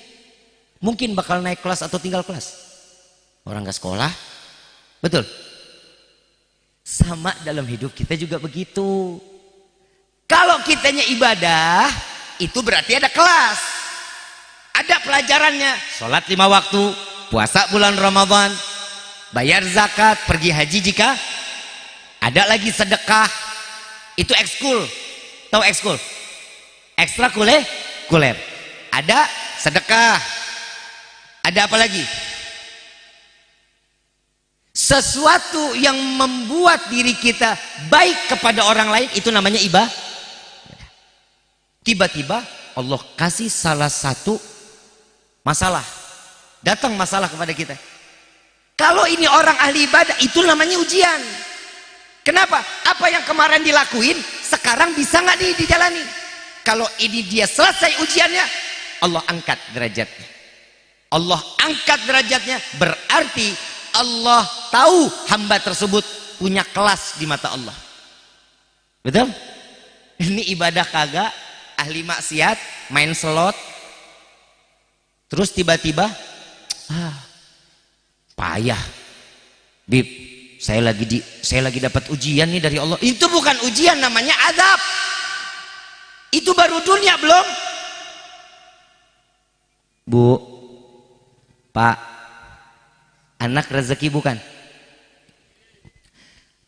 Mungkin bakal naik kelas atau tinggal kelas? Orang nggak sekolah, betul? Sama dalam hidup kita juga begitu. Kalau kitanya ibadah, itu berarti ada kelas, ada pelajarannya. Sholat 5 waktu, puasa bulan Ramadan, bayar zakat, pergi haji jika ada, lagi sedekah. Itu ekskul. Tahu ekskul? Ekstrakurikuler. Ada sedekah. Ada apa lagi? Sesuatu yang membuat diri kita baik kepada orang lain, itu namanya ibadah. Tiba-tiba Allah kasih salah satu masalah, datang masalah kepada kita. Kalau ini orang ahli ibadah, itu namanya ujian. Kenapa? Apa yang kemarin dilakuin sekarang bisa nggak dijalani? Kalau ini dia selesai ujiannya, Allah angkat derajatnya. Allah angkat derajatnya, berarti Allah tahu hamba tersebut punya kelas di mata Allah. Betul? Ini ibadah kagak, ahli maksiat, main slot, terus tiba-tiba payah, Bib, saya lagi dapat ujian nih dari Allah. Itu bukan ujian, namanya azab. Itu baru dunia, belum? Bu, Pak, anak rezeki bukan?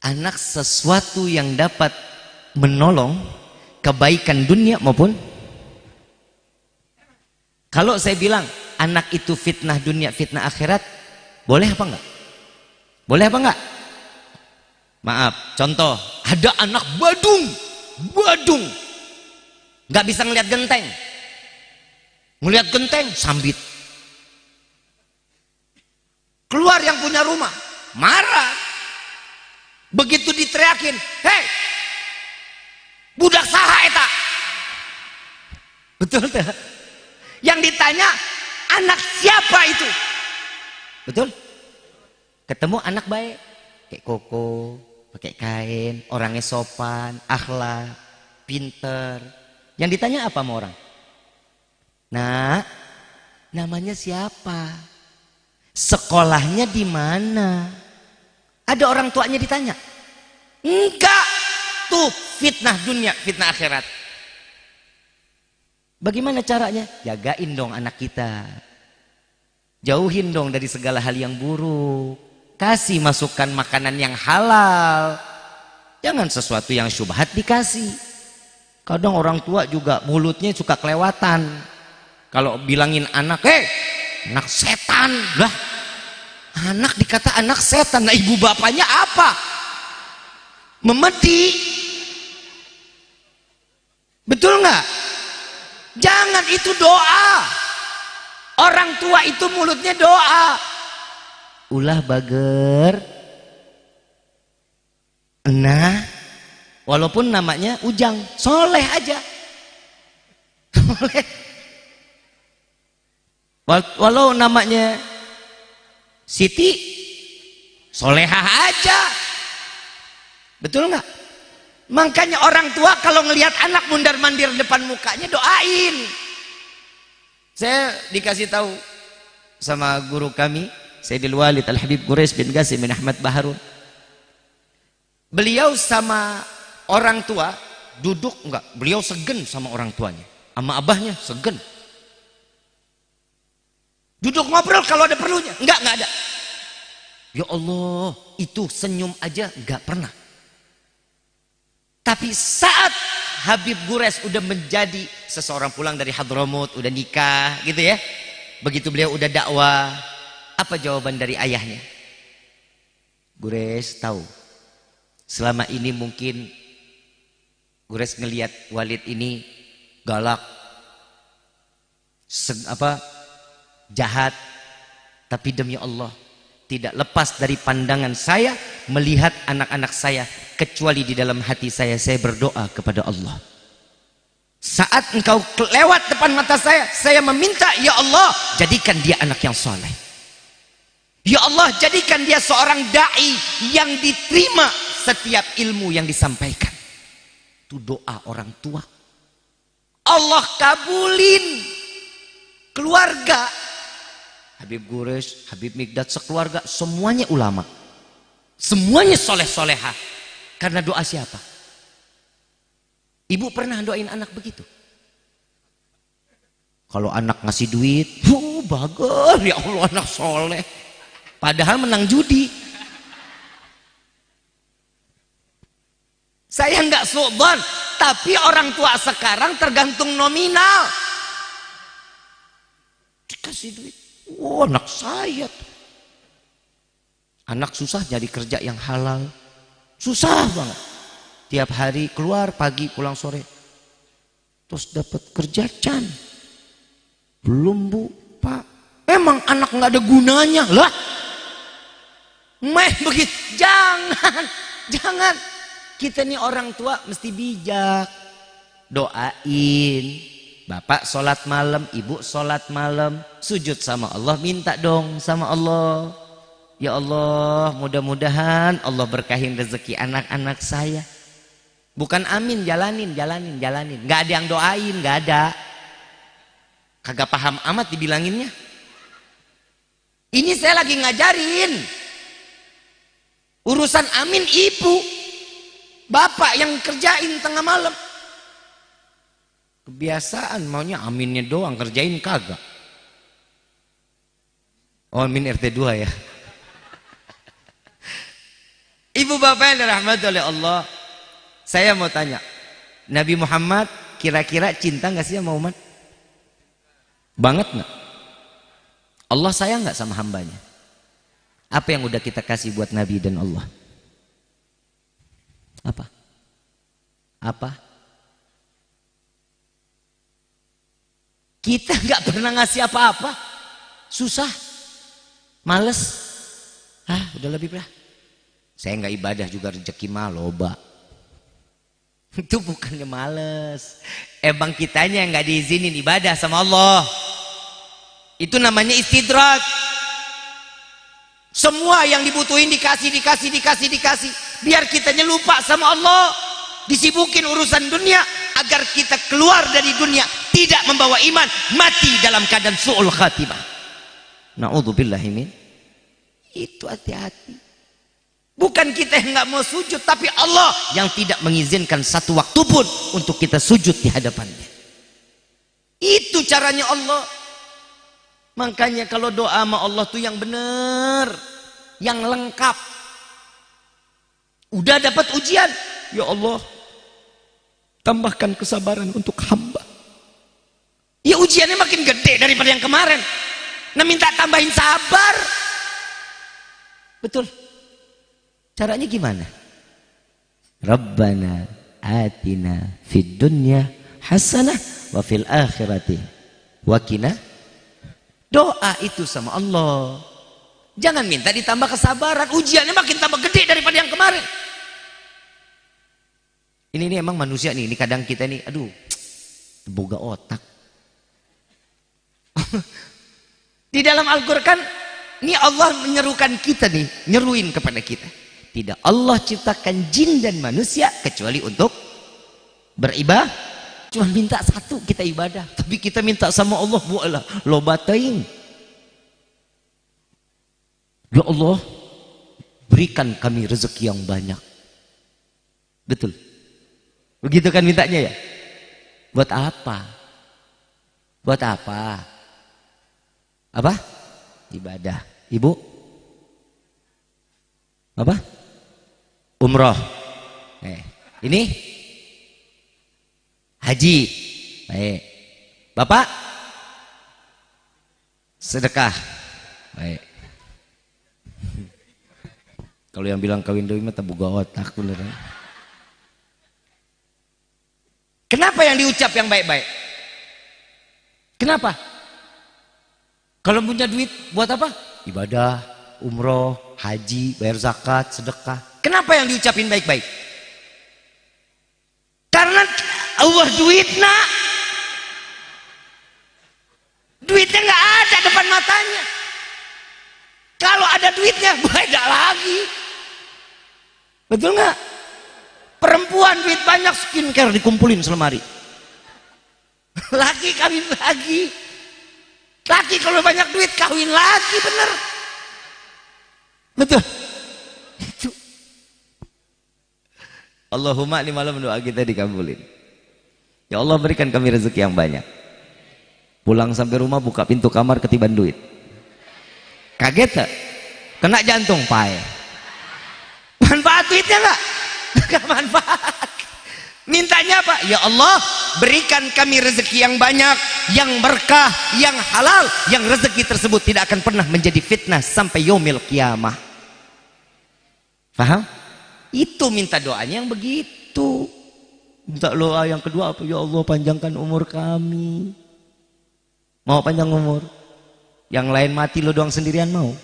Anak sesuatu yang dapat menolong kebaikan dunia maupun, kalau saya bilang anak itu fitnah dunia, fitnah akhirat, boleh apa enggak? Boleh apa enggak? Maaf, contoh, ada anak badung, nggak bisa ngelihat genteng, sambit. Keluar yang punya rumah, marah. Begitu diteriakin, hei, budak saha eta. Betul tak? Yang ditanya, anak siapa itu? Betul? Ketemu anak baik, kayak koko, pakai kain, orangnya sopan, akhlak, pinter. Yang ditanya apa sama orang? Nah, namanya siapa? Sekolahnya di mana? Ada orang tuanya ditanya? Enggak. Tuh fitnah dunia, fitnah akhirat. Bagaimana caranya? Jagain dong anak kita. Jauhin dong dari segala hal yang buruk. Kasih masukan makanan yang halal. Jangan sesuatu yang syubhat dikasih. Kadang orang tua juga mulutnya suka kelewatan. Kalau bilangin anak, hei, anak setan. Lah, anak dikata anak setan. Nah, ibu bapaknya apa? Memedi. Betul nggak? Jangan, itu doa. Orang tua itu mulutnya doa. Ulah bager. Nah, walaupun namanya Ujang, soleh aja. Soleh. Walau namanya Siti, solehah aja. Betul nggak? Makanya orang tua kalau ngelihat anak mundar-mandir depan mukanya, doain. Saya dikasih tahu sama guru kami, Sayyidil Walid Al-Habib Quraisy bin Qasim bin Ahmad Baharun. Beliau sama orang tua duduk enggak? Beliau segen sama orang tuanya, sama abahnya segen. Duduk ngobrol kalau ada perlunya, enggak ada. Ya Allah, itu senyum aja enggak pernah. Tapi saat Habib Quraisy udah menjadi seseorang, pulang dari Hadramut, udah nikah gitu ya. Begitu beliau udah dakwah, apa jawaban dari ayahnya? Quraisy tahu selama ini mungkin Quraisy ngelihat Walid ini galak, jahat, tapi demi Allah tidak lepas dari pandangan saya melihat anak-anak saya kecuali di dalam hati saya berdoa kepada Allah. Saat engkau lewat depan mata saya meminta, ya Allah, jadikan dia anak yang soleh. Ya Allah, jadikan dia seorang da'i yang diterima setiap ilmu yang disampaikan. Itu doa orang tua. Allah kabulin. Keluarga Habib Gures, Habib Mikdad, sekeluarga semuanya ulama, semuanya soleh-solehah. Karena doa siapa? Ibu pernah doain anak begitu? Kalau anak ngasih duit, bagus, ya Allah anak soleh, padahal menang judi. Saya nggak suudzon, tapi orang tua sekarang tergantung nominal. Dikasih duit, anak saya tuh. Anak susah jadi kerja yang halal, susah banget. Tiap hari keluar pagi pulang sore, terus dapat kerja can. Belum bu, pak, emang anak nggak ada gunanya lah. Meh begitu, jangan. Kita nih orang tua mesti bijak. Doain, bapak sholat malam, ibu sholat malam, sujud sama Allah, minta dong sama Allah. Ya Allah, mudah-mudahan Allah berkahin rezeki anak-anak saya. Bukan amin, jalanin. Nggak ada yang doain, nggak ada. Kagak paham amat dibilanginnya. Ini saya lagi ngajarin. Urusan amin ibu, bapak yang kerjain tengah malam. Kebiasaan maunya aminnya doang, kerjain kagak. Oh, amin RT 2 ya. Ibu bapak yang dirahmati oleh Allah, saya mau tanya, Nabi Muhammad kira-kira cinta nggak sih sama umat? Banget nggak? Allah sayang nggak sama hambanya? Apa yang udah kita kasih buat Nabi dan Allah? Apa? Kita nggak pernah ngasih apa-apa, susah, males. Udah lebih lah. Saya nggak ibadah juga rezeki mah loba. Itu bukannya males, emang kitanya yang nggak diizinin ibadah sama Allah. Itu namanya istidrak. Semua yang dibutuhin dikasih. Biar kitanya lupa sama Allah, disibukin urusan dunia, agar kita keluar dari dunia tidak membawa iman, mati dalam keadaan su'ul khatimah. Na'udzubillahi min. Itu hati-hati. Bukan kita yang nggak mau sujud, tapi Allah yang tidak mengizinkan satu waktu pun untuk kita sujud di hadapannya. Itu caranya Allah. Makanya kalau doa sama Allah tuh yang benar, yang lengkap. Udah dapat ujian, ya Allah, tambahkan kesabaran untuk hamba. Ya ujiannya makin gede daripada yang kemarin. Nah minta tambahin sabar. Betul. Caranya gimana? Rabbana atina fid dunya hasanah wa fil akhirati wa qina. Doa itu sama Allah. Jangan minta ditambah kesabaran, ujiannya makin tambah gede daripada yang kemarin. Ini emang manusia nih, ini kadang kita nih, aduh, boga otak. Di dalam Al-Qur'an ini Allah menyerukan kita nih, nyeruin kepada kita. Tidak Allah ciptakan jin dan manusia kecuali untuk beribadah. Cuma minta satu, kita ibadah. Tapi kita minta sama Allah, bualah lobatain. Ya Allah, berikan kami rezeki yang banyak. Betul. Begitu kan mintanya ya? Buat apa? Buat apa? Apa? Ibadah. Ibu? Apa? Umroh. Ini haji. Baik. Bapak? Sedekah. Baik. Kalau yang bilang kawin deui mah boga otak beneran. Kenapa yang diucap yang baik-baik? Kenapa? Kalau punya duit buat apa? Ibadah, umroh, haji, bayar zakat, sedekah. Kenapa yang diucapin baik-baik? Allah duit nak. Duitnya nggak ada depan matanya. Kalau ada duitnya beda lagi. Betul nggak? Perempuan duit banyak, skincare dikumpulin selemari. Laki kawin lagi. Laki kalau banyak duit kawin lagi, bener. Betul. Itu. Allahumma ini malam doa kita dikabulin. Ya Allah berikan kami rezeki yang banyak. Pulang sampai rumah buka pintu kamar ketiban duit. Kaget tak? Kena jantung pae. Manfaat duitnya enggak? Enggak manfaat. Mintanya apa? Ya Allah berikan kami rezeki yang banyak, yang berkah, yang halal, yang rezeki tersebut tidak akan pernah menjadi fitnah sampai yaumil qiyamah. Paham? Itu minta doanya yang begitu. Minta doa yang kedua apa? Ya Allah panjangkan umur kami. Mau panjang umur? Yang lain mati lo doang sendirian mau?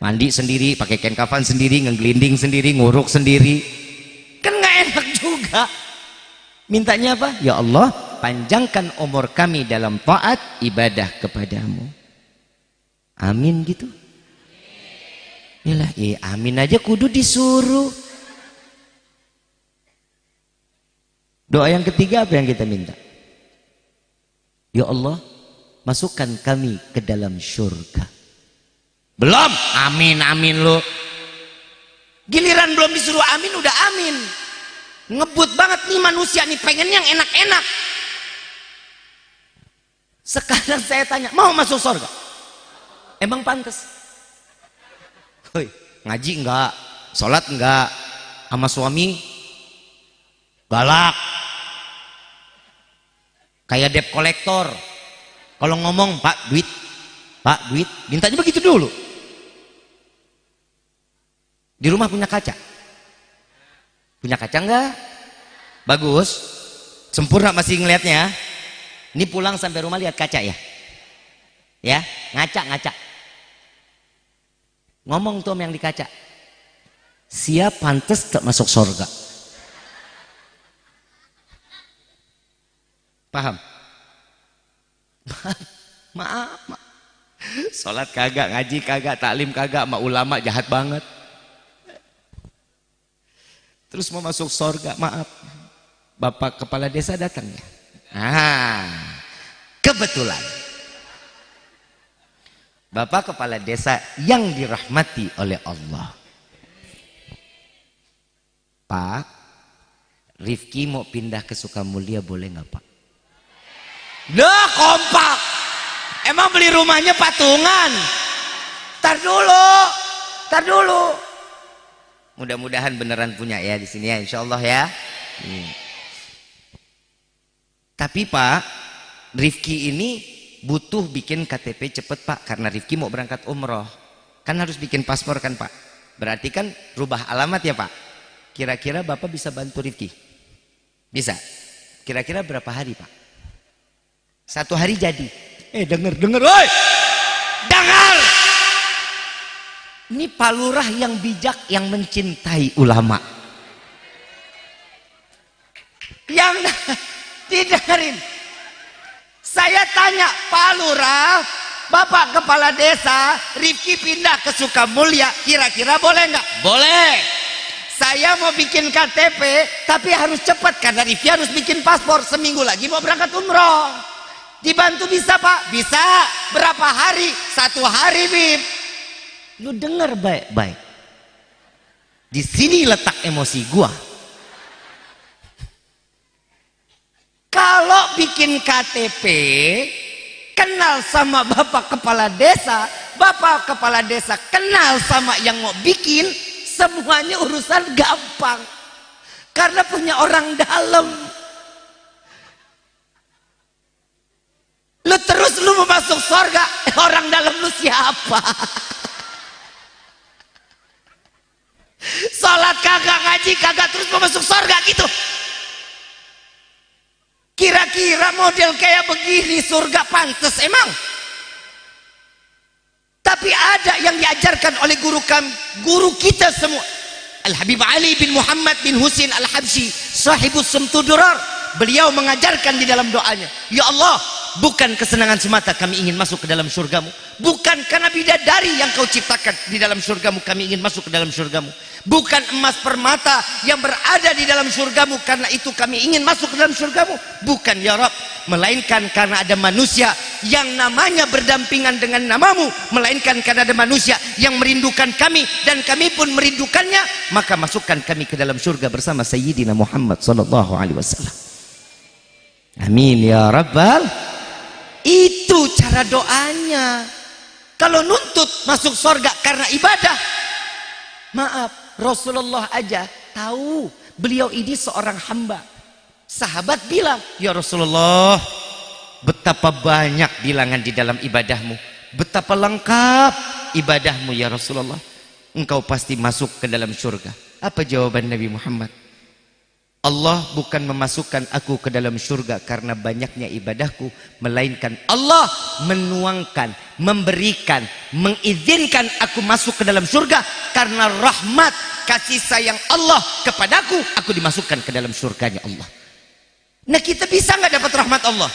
Mandi sendiri, pakai kain kafan sendiri, ngegelinding sendiri, nguruk sendiri. Kan nggak enak juga. Mintanya apa? Ya Allah panjangkan umur kami dalam taat ibadah kepadamu. Amin gitu. Yalah, amin aja kudu disuruh. Doa yang ketiga apa yang kita minta? Ya Allah masukkan kami ke dalam surga. Belum, amin amin lo. Giliran belum disuruh amin udah amin. Ngebut banget nih manusia nih, pengen yang enak-enak. Sekarang saya tanya, mau masuk surga? Emang pantas? Hoi, ngaji enggak, sholat enggak, sama suami galak, kayak debt kolektor. Kalau ngomong pak duit, mintanya begitu dulu. Di rumah punya kaca? Punya kaca enggak? Bagus, sempurna masih ngelihatnya. Ini pulang sampai rumah lihat kaca ya? Ya, ngaca. Ngomong tuh yang di kaca. Siap pantas tak masuk surga? Paham? Maaf. Sholat kagak, ngaji kagak, taklim kagak, sama ulama jahat banget. Terus mau masuk surga, maaf. Bapak kepala desa datang ya. Kebetulan. Bapak kepala desa yang dirahmati oleh Allah. Pak, Rifki mau pindah ke Sukamulia boleh nggak Pak? Dah kompak. Emang beli rumahnya patungan? Tar dulu. Mudah-mudahan beneran punya ya di sini ya, insya Allah ya. Tapi Pak, Rifki ini butuh bikin KTP cepet Pak, karena Rifki mau berangkat umroh. Kan harus bikin paspor kan Pak. Berarti kan rubah alamat ya Pak. Kira-kira Bapak bisa bantu Rifki? Bisa. Kira-kira berapa hari Pak? 1 hari jadi. Denger, woi. Dengar. Ini Pak Lurah yang bijak, yang mencintai ulama. Yang didengerin. Saya tanya Pak Lurah, Bapak kepala desa, Rifki pindah ke Sukamulya, kira-kira boleh nggak? Boleh. Saya mau bikin KTP, tapi harus cepat karena Rifki harus bikin paspor. Seminggu lagi mau berangkat umroh. Dibantu bisa Pak? Bisa. Berapa hari? 1 hari Bib. Lu denger baik-baik. Di sini letak emosi gua. Kalau bikin KTP, kenal sama Bapak kepala desa, Bapak kepala desa kenal sama yang mau bikin, semuanya urusan gampang. Karena punya orang dalam. Lu mau masuk surga, orang dalam lu siapa? Salat kagak, ngaji kagak, terus mau masuk surga gitu. Kira-kira model kayak begini surga pantas emang? Tapi ada yang diajarkan oleh guru kita semua. Al-Habib Ali bin Muhammad bin Husin Al-Habsyi, sahibus Sumtu Durar. beliau mengajarkan di dalam doanya, ya Allah, bukan kesenangan semata kami ingin masuk ke dalam surgamu, bukan karena bidadari yang kau ciptakan di dalam surgamu kami ingin masuk ke dalam surgamu, bukan emas permata yang berada di dalam surgamu karena itu kami ingin masuk ke dalam surgamu, bukan ya Rabb, melainkan karena ada manusia yang namanya berdampingan dengan namamu, melainkan karena ada manusia yang merindukan kami dan kami pun merindukannya, maka masukkan kami ke dalam surga bersama Sayyidina Muhammad sallallahu alaihi wasallam. Amin ya Rabbal. Itu cara doanya. Kalau nuntut masuk surga karena ibadah, maaf, Rasulullah aja tahu beliau ini seorang hamba. Sahabat bilang, ya Rasulullah, betapa banyak bilangan di dalam ibadahmu, betapa lengkap ibadahmu ya Rasulullah, engkau pasti masuk ke dalam surga. Apa jawaban Nabi Muhammad? Allah bukan memasukkan aku ke dalam surga karena banyaknya ibadahku, melainkan Allah menuangkan, memberikan, mengizinkan aku masuk ke dalam surga karena rahmat, kasih sayang Allah kepadaku, aku dimasukkan ke dalam surganya Allah. Nah, kita bisa nggak dapat rahmat Allah?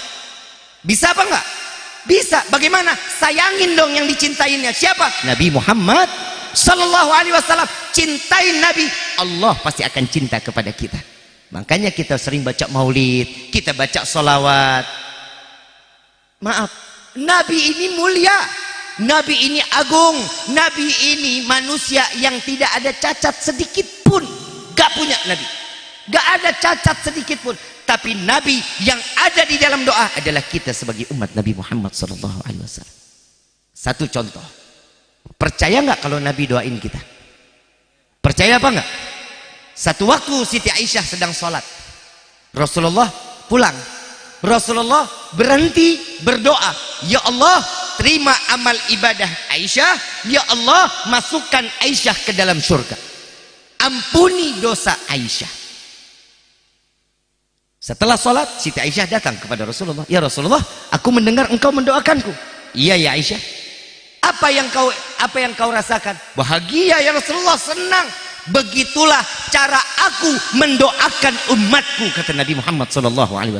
Bisa apa nggak? Bisa. Bagaimana? Sayangin dong yang dicintainya. Siapa? Nabi Muhammad sallallahu alaihi wasallam. Cintai Nabi, Allah pasti akan cinta kepada kita. Makanya kita sering baca maulid, kita baca solawat. Maaf, Nabi ini mulia, Nabi ini agung, Nabi ini manusia yang tidak ada cacat sedikit pun. Gak punya Nabi, gak ada cacat sedikit pun. Tapi Nabi yang ada di dalam doa adalah kita sebagai umat Nabi Muhammad SAW. Satu contoh, percaya nggak kalau Nabi doain kita? Percaya apa nggak? Satu waktu Siti Aisyah sedang sholat, Rasulullah pulang, Rasulullah berhenti berdoa, ya Allah, terima amal ibadah Aisyah, ya Allah, masukkan Aisyah ke dalam surga, ampuni dosa Aisyah. Setelah sholat, Siti Aisyah datang kepada Rasulullah, ya Rasulullah, aku mendengar engkau mendoakanku. Iya ya Aisyah. Apa yang kau rasakan? Bahagia ya Rasulullah, senang. Begitulah cara aku mendoakan umatku, kata Nabi Muhammad SAW.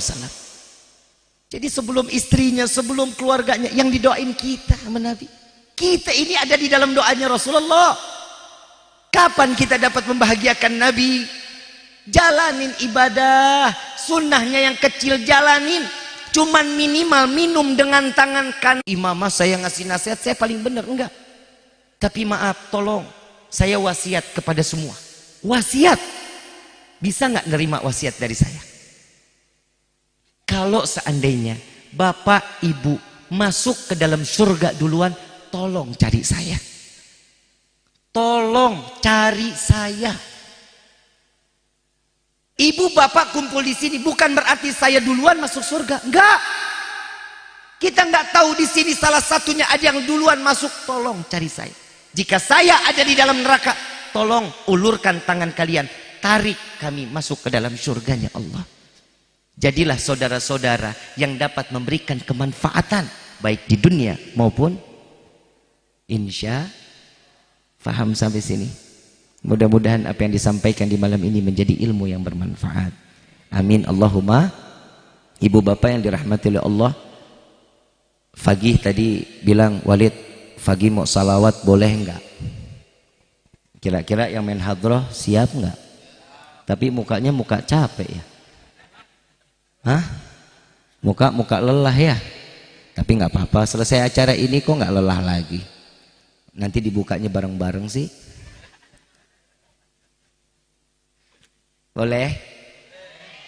Jadi sebelum istrinya, sebelum keluarganya, yang didoain kita sama Nabi. Kita ini ada di dalam doanya Rasulullah. Kapan kita dapat membahagiakan Nabi? Jalanin ibadah, sunnahnya yang kecil jalanin. Cuman minimal minum dengan tangan kanan. Imamah saya ngasih nasihat, saya paling benar, enggak. Tapi maaf, tolong, saya wasiat kepada semua. Wasiat, bisa nggak nerima wasiat dari saya? Kalau seandainya bapak ibu masuk ke dalam surga duluan, tolong cari saya. Tolong cari saya. Ibu bapak kumpul di sini bukan berarti saya duluan masuk surga, enggak. Kita nggak tahu di sini salah satunya ada yang duluan masuk, tolong cari saya. Jika saya ada di dalam neraka, tolong ulurkan tangan kalian, tarik kami masuk ke dalam surganya Allah. Jadilah saudara-saudara yang dapat memberikan kemanfaatan baik di dunia maupun insya. Faham sampai sini? Mudah-mudahan apa yang disampaikan di malam ini menjadi ilmu yang bermanfaat. Amin Allahumma. Ibu bapak yang dirahmati oleh Allah, Fagih tadi bilang, Walid, Fagih mau salawat boleh enggak? Kira-kira yang main hadroh siap enggak? Tapi mukanya muka capek ya. Hah? Muka lelah ya. Tapi nggak apa-apa, selesai acara ini kok nggak lelah lagi. Nanti dibukanya bareng-bareng sih. Boleh?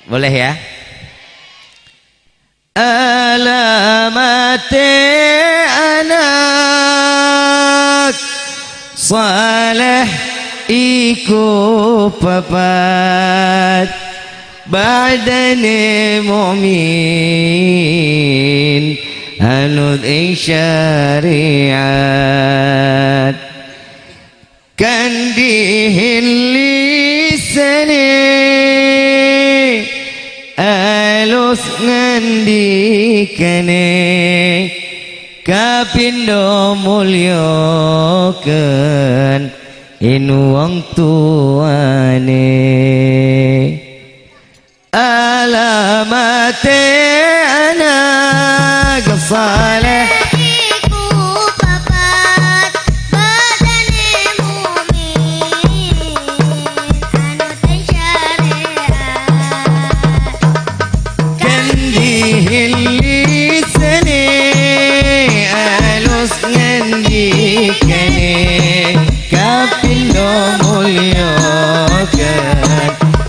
Boleh ya? Alamate anak saleh iku papat badane mu'min anut syariat kandihin lisane alus ngandikane kapindo mulyaken inu wong tuane alamate anak saleh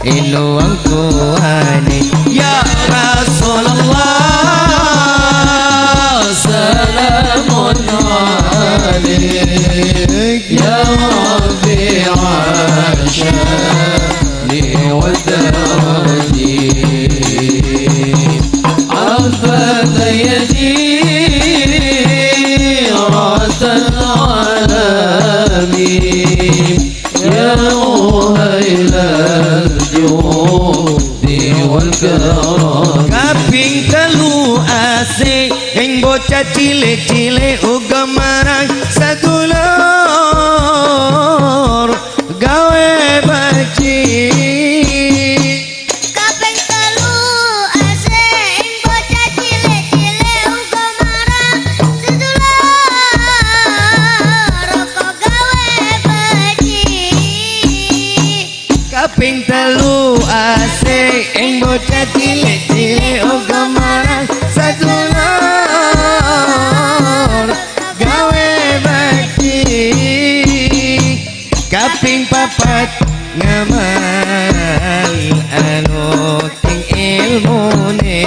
iluang tuane ya Rasulullah salamun alaik ya Rabbi ashani wa darani afat yadi ratan alami ya muhailal judi wal karam kaping telu asik ing bocah cilik-cilik uga marang sadulur gawe baci kaping telu asik ing bocah cilik-cilik uga marang sedulur rokok gawe baci kaping telu asik ing bocah cilik-cilik uga marang sadulur gawe bakti kaping papat ngamal anut ing ilmune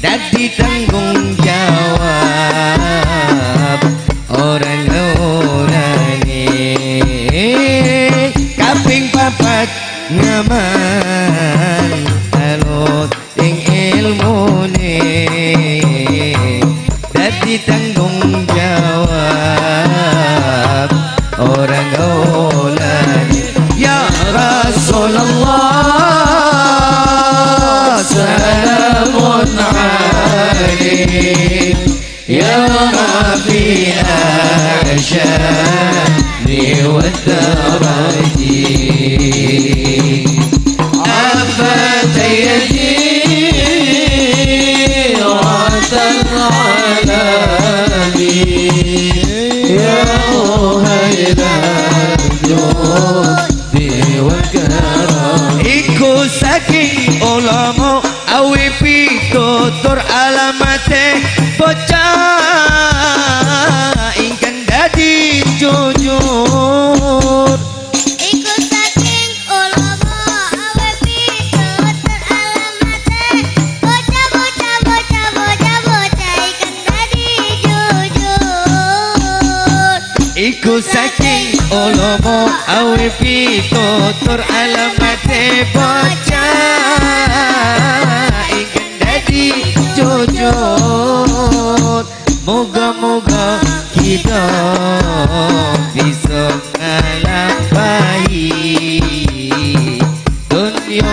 dadi tanggung jawab orang nurani kaping papat ngamal anut ing ilmune dadi tanggung jawab orang ulani ya Rasulullah salamun alaik ya Rabbi ashani wa darani afat yadi ratan alami ya muhailal judi wal karam iku saking ulama awi pitutur alamate bocah ingkang dadi jujur iku saking ulama awe pitutur alamate bocah ikan dadi jujur iku saking ulama awi pitutur alamate bocah ingkang dadi jujur moga-moga kita bisa ngalampahi dunia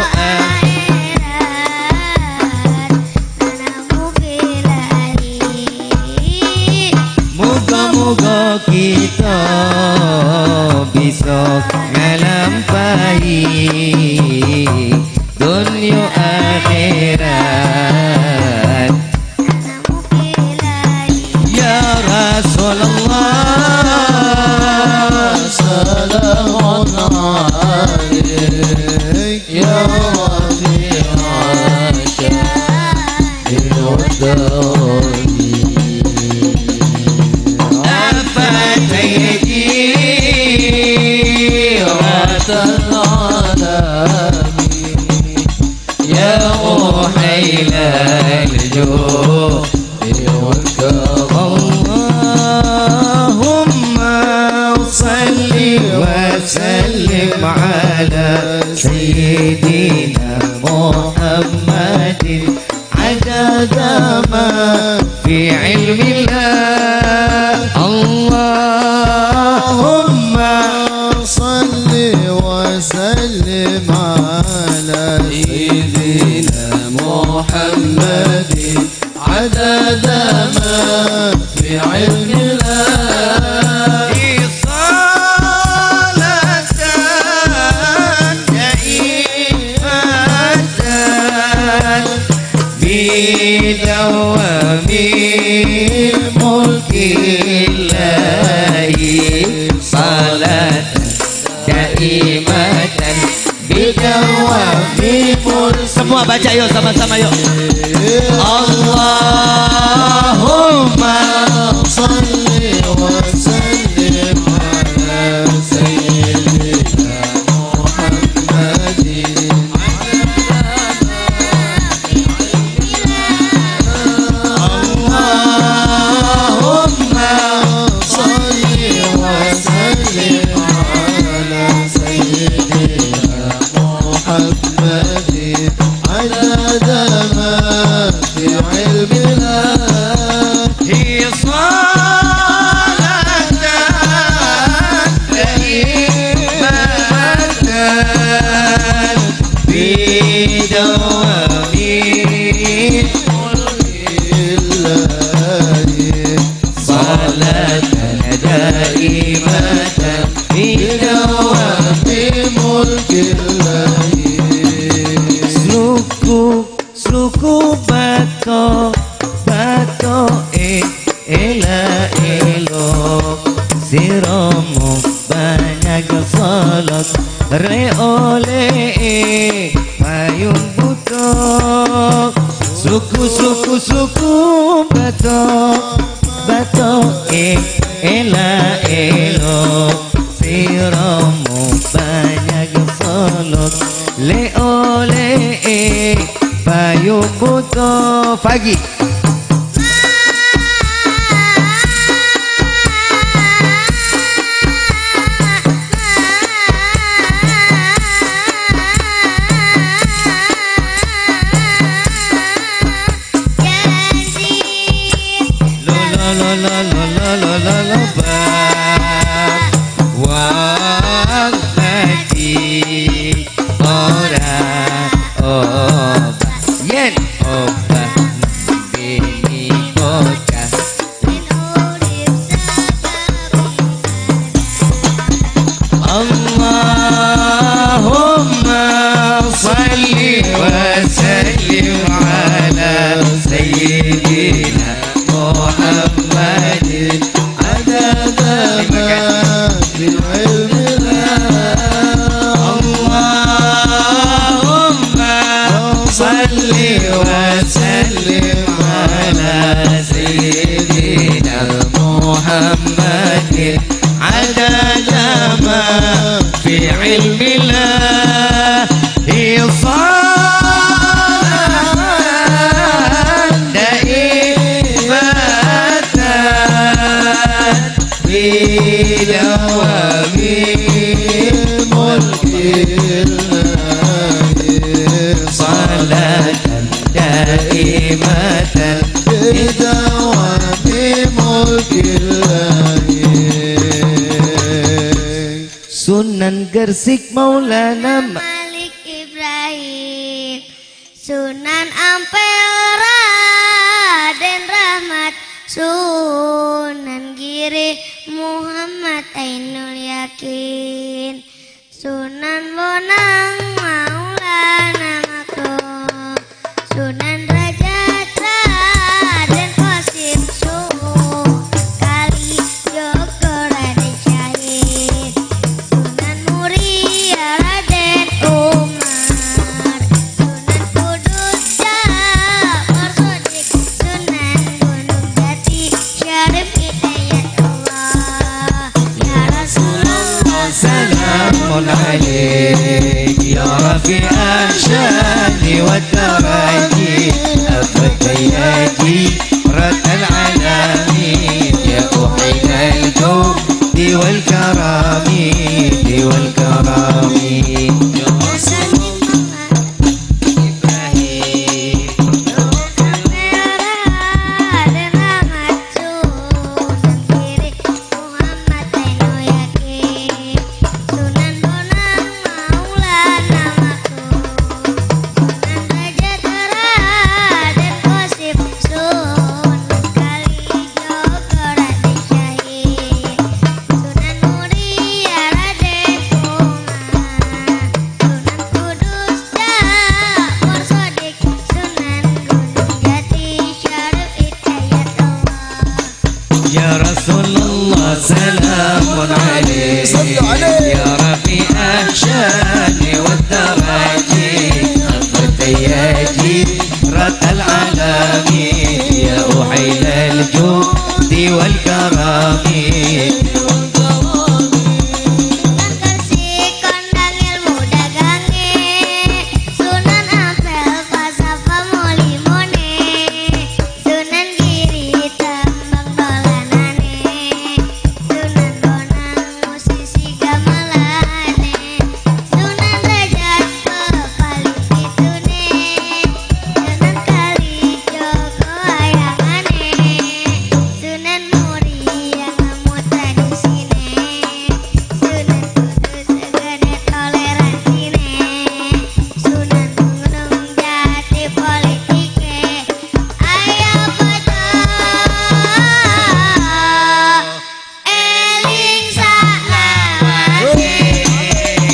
moga-moga kita bisa ngalampahi dunia akhirat ya Rasulullah salamun alaik ya Rabbi ashani wa darani afat yadi ratan alami ya muhailal judi wal karam اللهم صل وسلم على سيدنا محمد عدد ما في علم الله اللهم صل وسلم على سيدنا محمد عدد ما في علم الله صلاة دائمة baca yuk sama-sama yuk. Allahumma salli wa sallim ala sayyidina Muhammadin. Allahumma salli wa sallim ala sayyidina Muhammadin adada ma fi ilmina. هي صلاة دائمة بدوام صلاة دائمة بدوام ملك الله. Sluku bato ela elok siromu banyak salat re oleh payung butok suku bato ela elok siromu banyak salat le oleh payung butok pagi. Allahumma salli wa sallim ala sayyidina Muhammadin adada ma fi ilmina. Allahumma salli wa sallim ala sayyidina Muhammadin adada ma fi ilmillah. Hiya salat daimatan bidawami mulkillah. salatan daimatan bidawami mulkillah. Sunan Gersik Maulana Malik Ibrahim, Sunan Ampel Raden Rahmat, Sunan Giri Muhammad Ainul Yakin, Sunan Bonang Maulana Maktum, Sunan Derajat Raden Qasim, Kali Joko Raden Syahid, Sunan Muria Raden Umar, Sunan Kudus Ja'far Shadiq, Sunan Gunung Jati Syarif Hidayatullah. Ya Rasulullah salamun alaik ya rafi'an syani wa taraji afatayati ratal alamin ya uhilal jawdi wal karami wal karami ya Ibrahim Ya Rasulullah salamun alaik ya rafi'ah syani wa taraji afatayati رحمة العالمين يا أحيل الجود والكرم Kersi kondang ilmu dagange Sunan Ampel falsafah mulimone Sunan Giri tembang dolanane Sunan Bonang musisi gamelane Sunan Rajat pepaling pitune Sunan Kalijogo ayangane Sunan Muria ngamu tradisine Sunan Kudus segede toleransine Sunan Gunung Jati politike Ayo padha eling salawase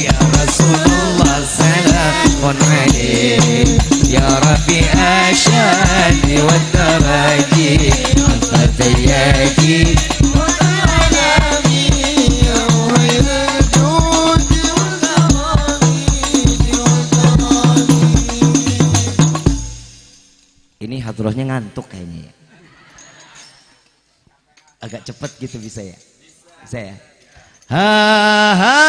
Ya Rasulullah salamun alaik Ya Rabbi asyadi wa daraji Anta tayyadi Ini hadrohnya ngantuk kayaknya ya. Agak cepat gitu bisa ya? Bisa ya? Ha ha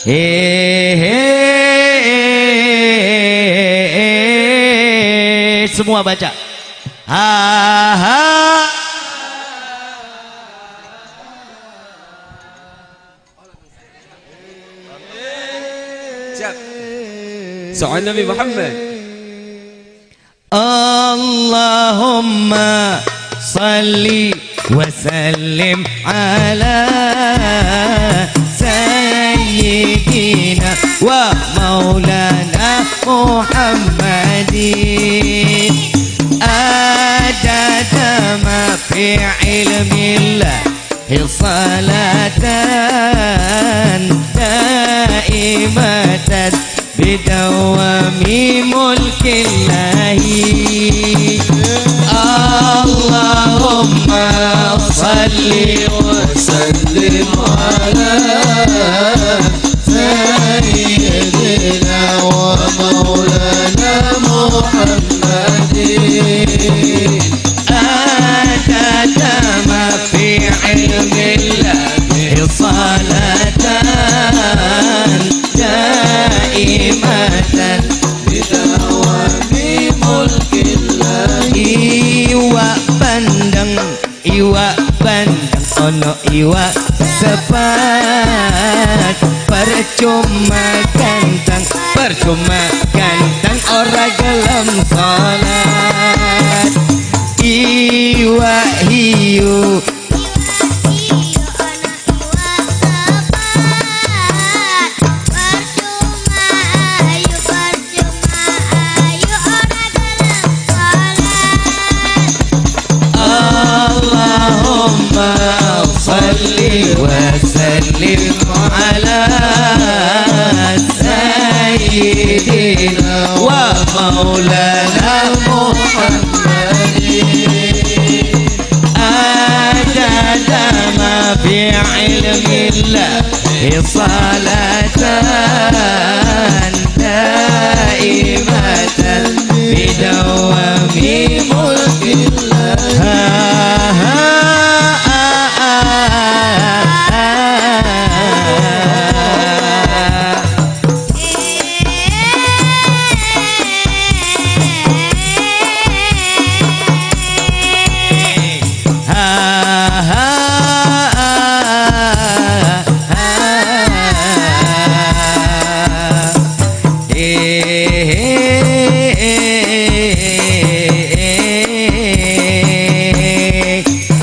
he he semua baca ha ha صلوا على النبي محمد Allahumma salli wa sallim ala sayyidina wa maulana Muhammadin adada ma fi ilmillah salatan daimatan bidawami mulkillahi Allahumma salli wa sallim ala سيدنا ومولانا محمد آتت ما في علم الله صلاة دائمة بدوام ملك الله iwa bandeng ono iwa sepat percuma ganteng ora gelem salat iwa hiu salli wa sallim ala sayyidina wa maulana Muhammadin adada ma fi ilmillah salatan daimatan bidawami mulkillah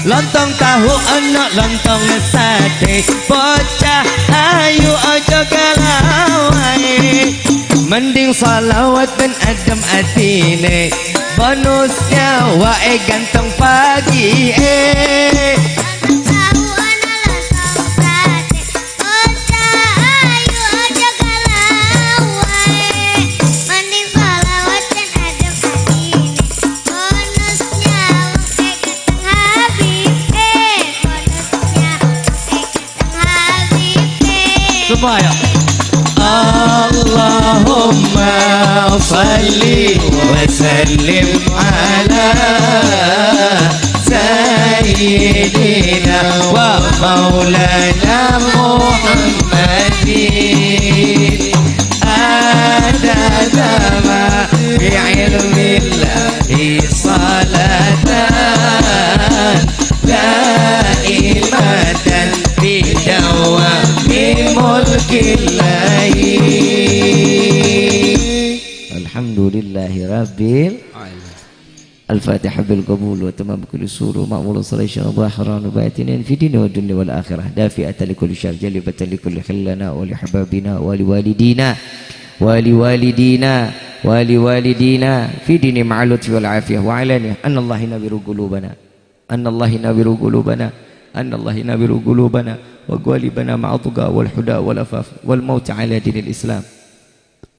lontong tahu ana lontong sate bocah ayu aja galau ae mending salawat ben adem atine bonusnya wae ganteng pagi semua ya salli wa sallim ala sayyidina wa maulana Muhammadin adadama bi'ilmillahi salatan daimatan bidawami mulkillahi. Alhamdulillahi rabbil الفاتحة بالقبول وتمام كل سور ومأمول صلاة ظاهرا وباطنا في دين والدنيا والآخرة دافئة لكل شر جلبة لكل خلنا ولحبابنا ولوالدينا ولوالدينا في دين مع اللطف والعافية وعلانية أن الله ينبر قلوبنا وقوالبنا مع الطغى والحدى والأفاف والموت على دين الإسلام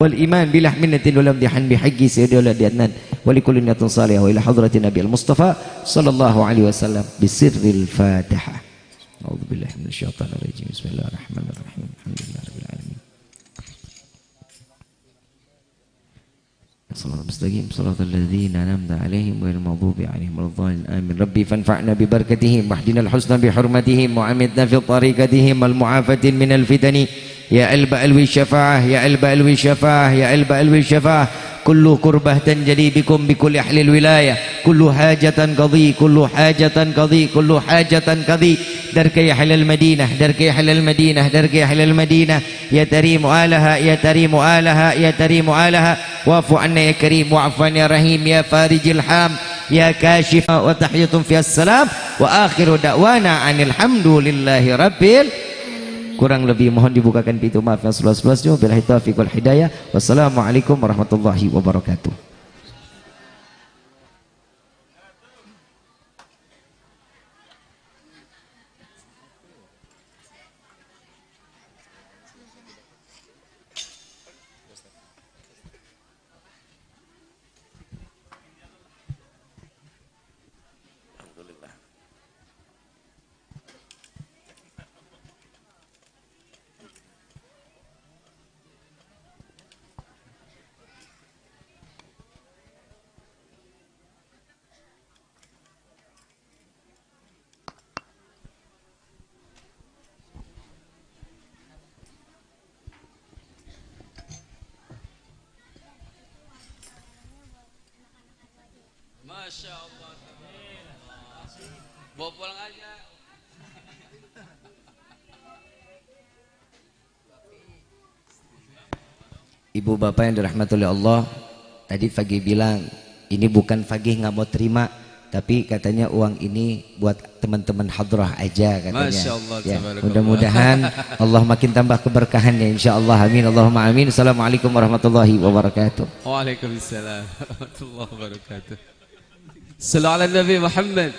والإيمان بلا منة ولا امتحان بحق سيد ولد أدنان ولكل نية صالحة وإلى حضرة النبي المصطفى صلى الله عليه وسلم بسر الفاتحة. أعوذ بالله من الشيطان الرجيم. بسم الله الرحمن الرحيم. الحمد لله رب العالمين. صراط المستقيم صراط الذين أنعمت عليهم غير المغضوب عليهم ولا الضالين آمين. ربي فانفعنا ببركتهم واهدنا الحسنى بحرمتهم وعمدنا في طريقتهم والمعافاة من الفتن يا ألب ألوي الشفاعة يا ألب ألوي الشفاعة كل كربة تنجلي بكم بكل أهل الولاية كل حاجة قضي درك يا أهل المدينة يا تريم آلها واعف عنا يا كريم واعف عنا يا رحيم يا فارج الحام يا كاشف وتحية في السلام وآخر دعوانا عن الحمد لله رب. Kurang lebih mohon dibukakan pintu maaf yang seluas-luasnya. Billahi taufiq wal hidayah. Wassalamualaikum warahmatullahi wabarakatuh. Masya Allah. Bawa pulang aja. Ibu bapak yang dirahmati oleh Allah, tadi Fagih bilang ini bukan Fagih nggak mau terima, tapi katanya uang ini buat teman-teman hadrah aja katanya. Masya Allah, ya, mudah-mudahan Allah makin tambah keberkahannya insyaallah. Amin Allahumma amin. Assalamualaikum warahmatullahi wabarakatuh. Waalaikumsalam warahmatullahi wabarakatuh. Sallallahu ala Nabi Muhammad.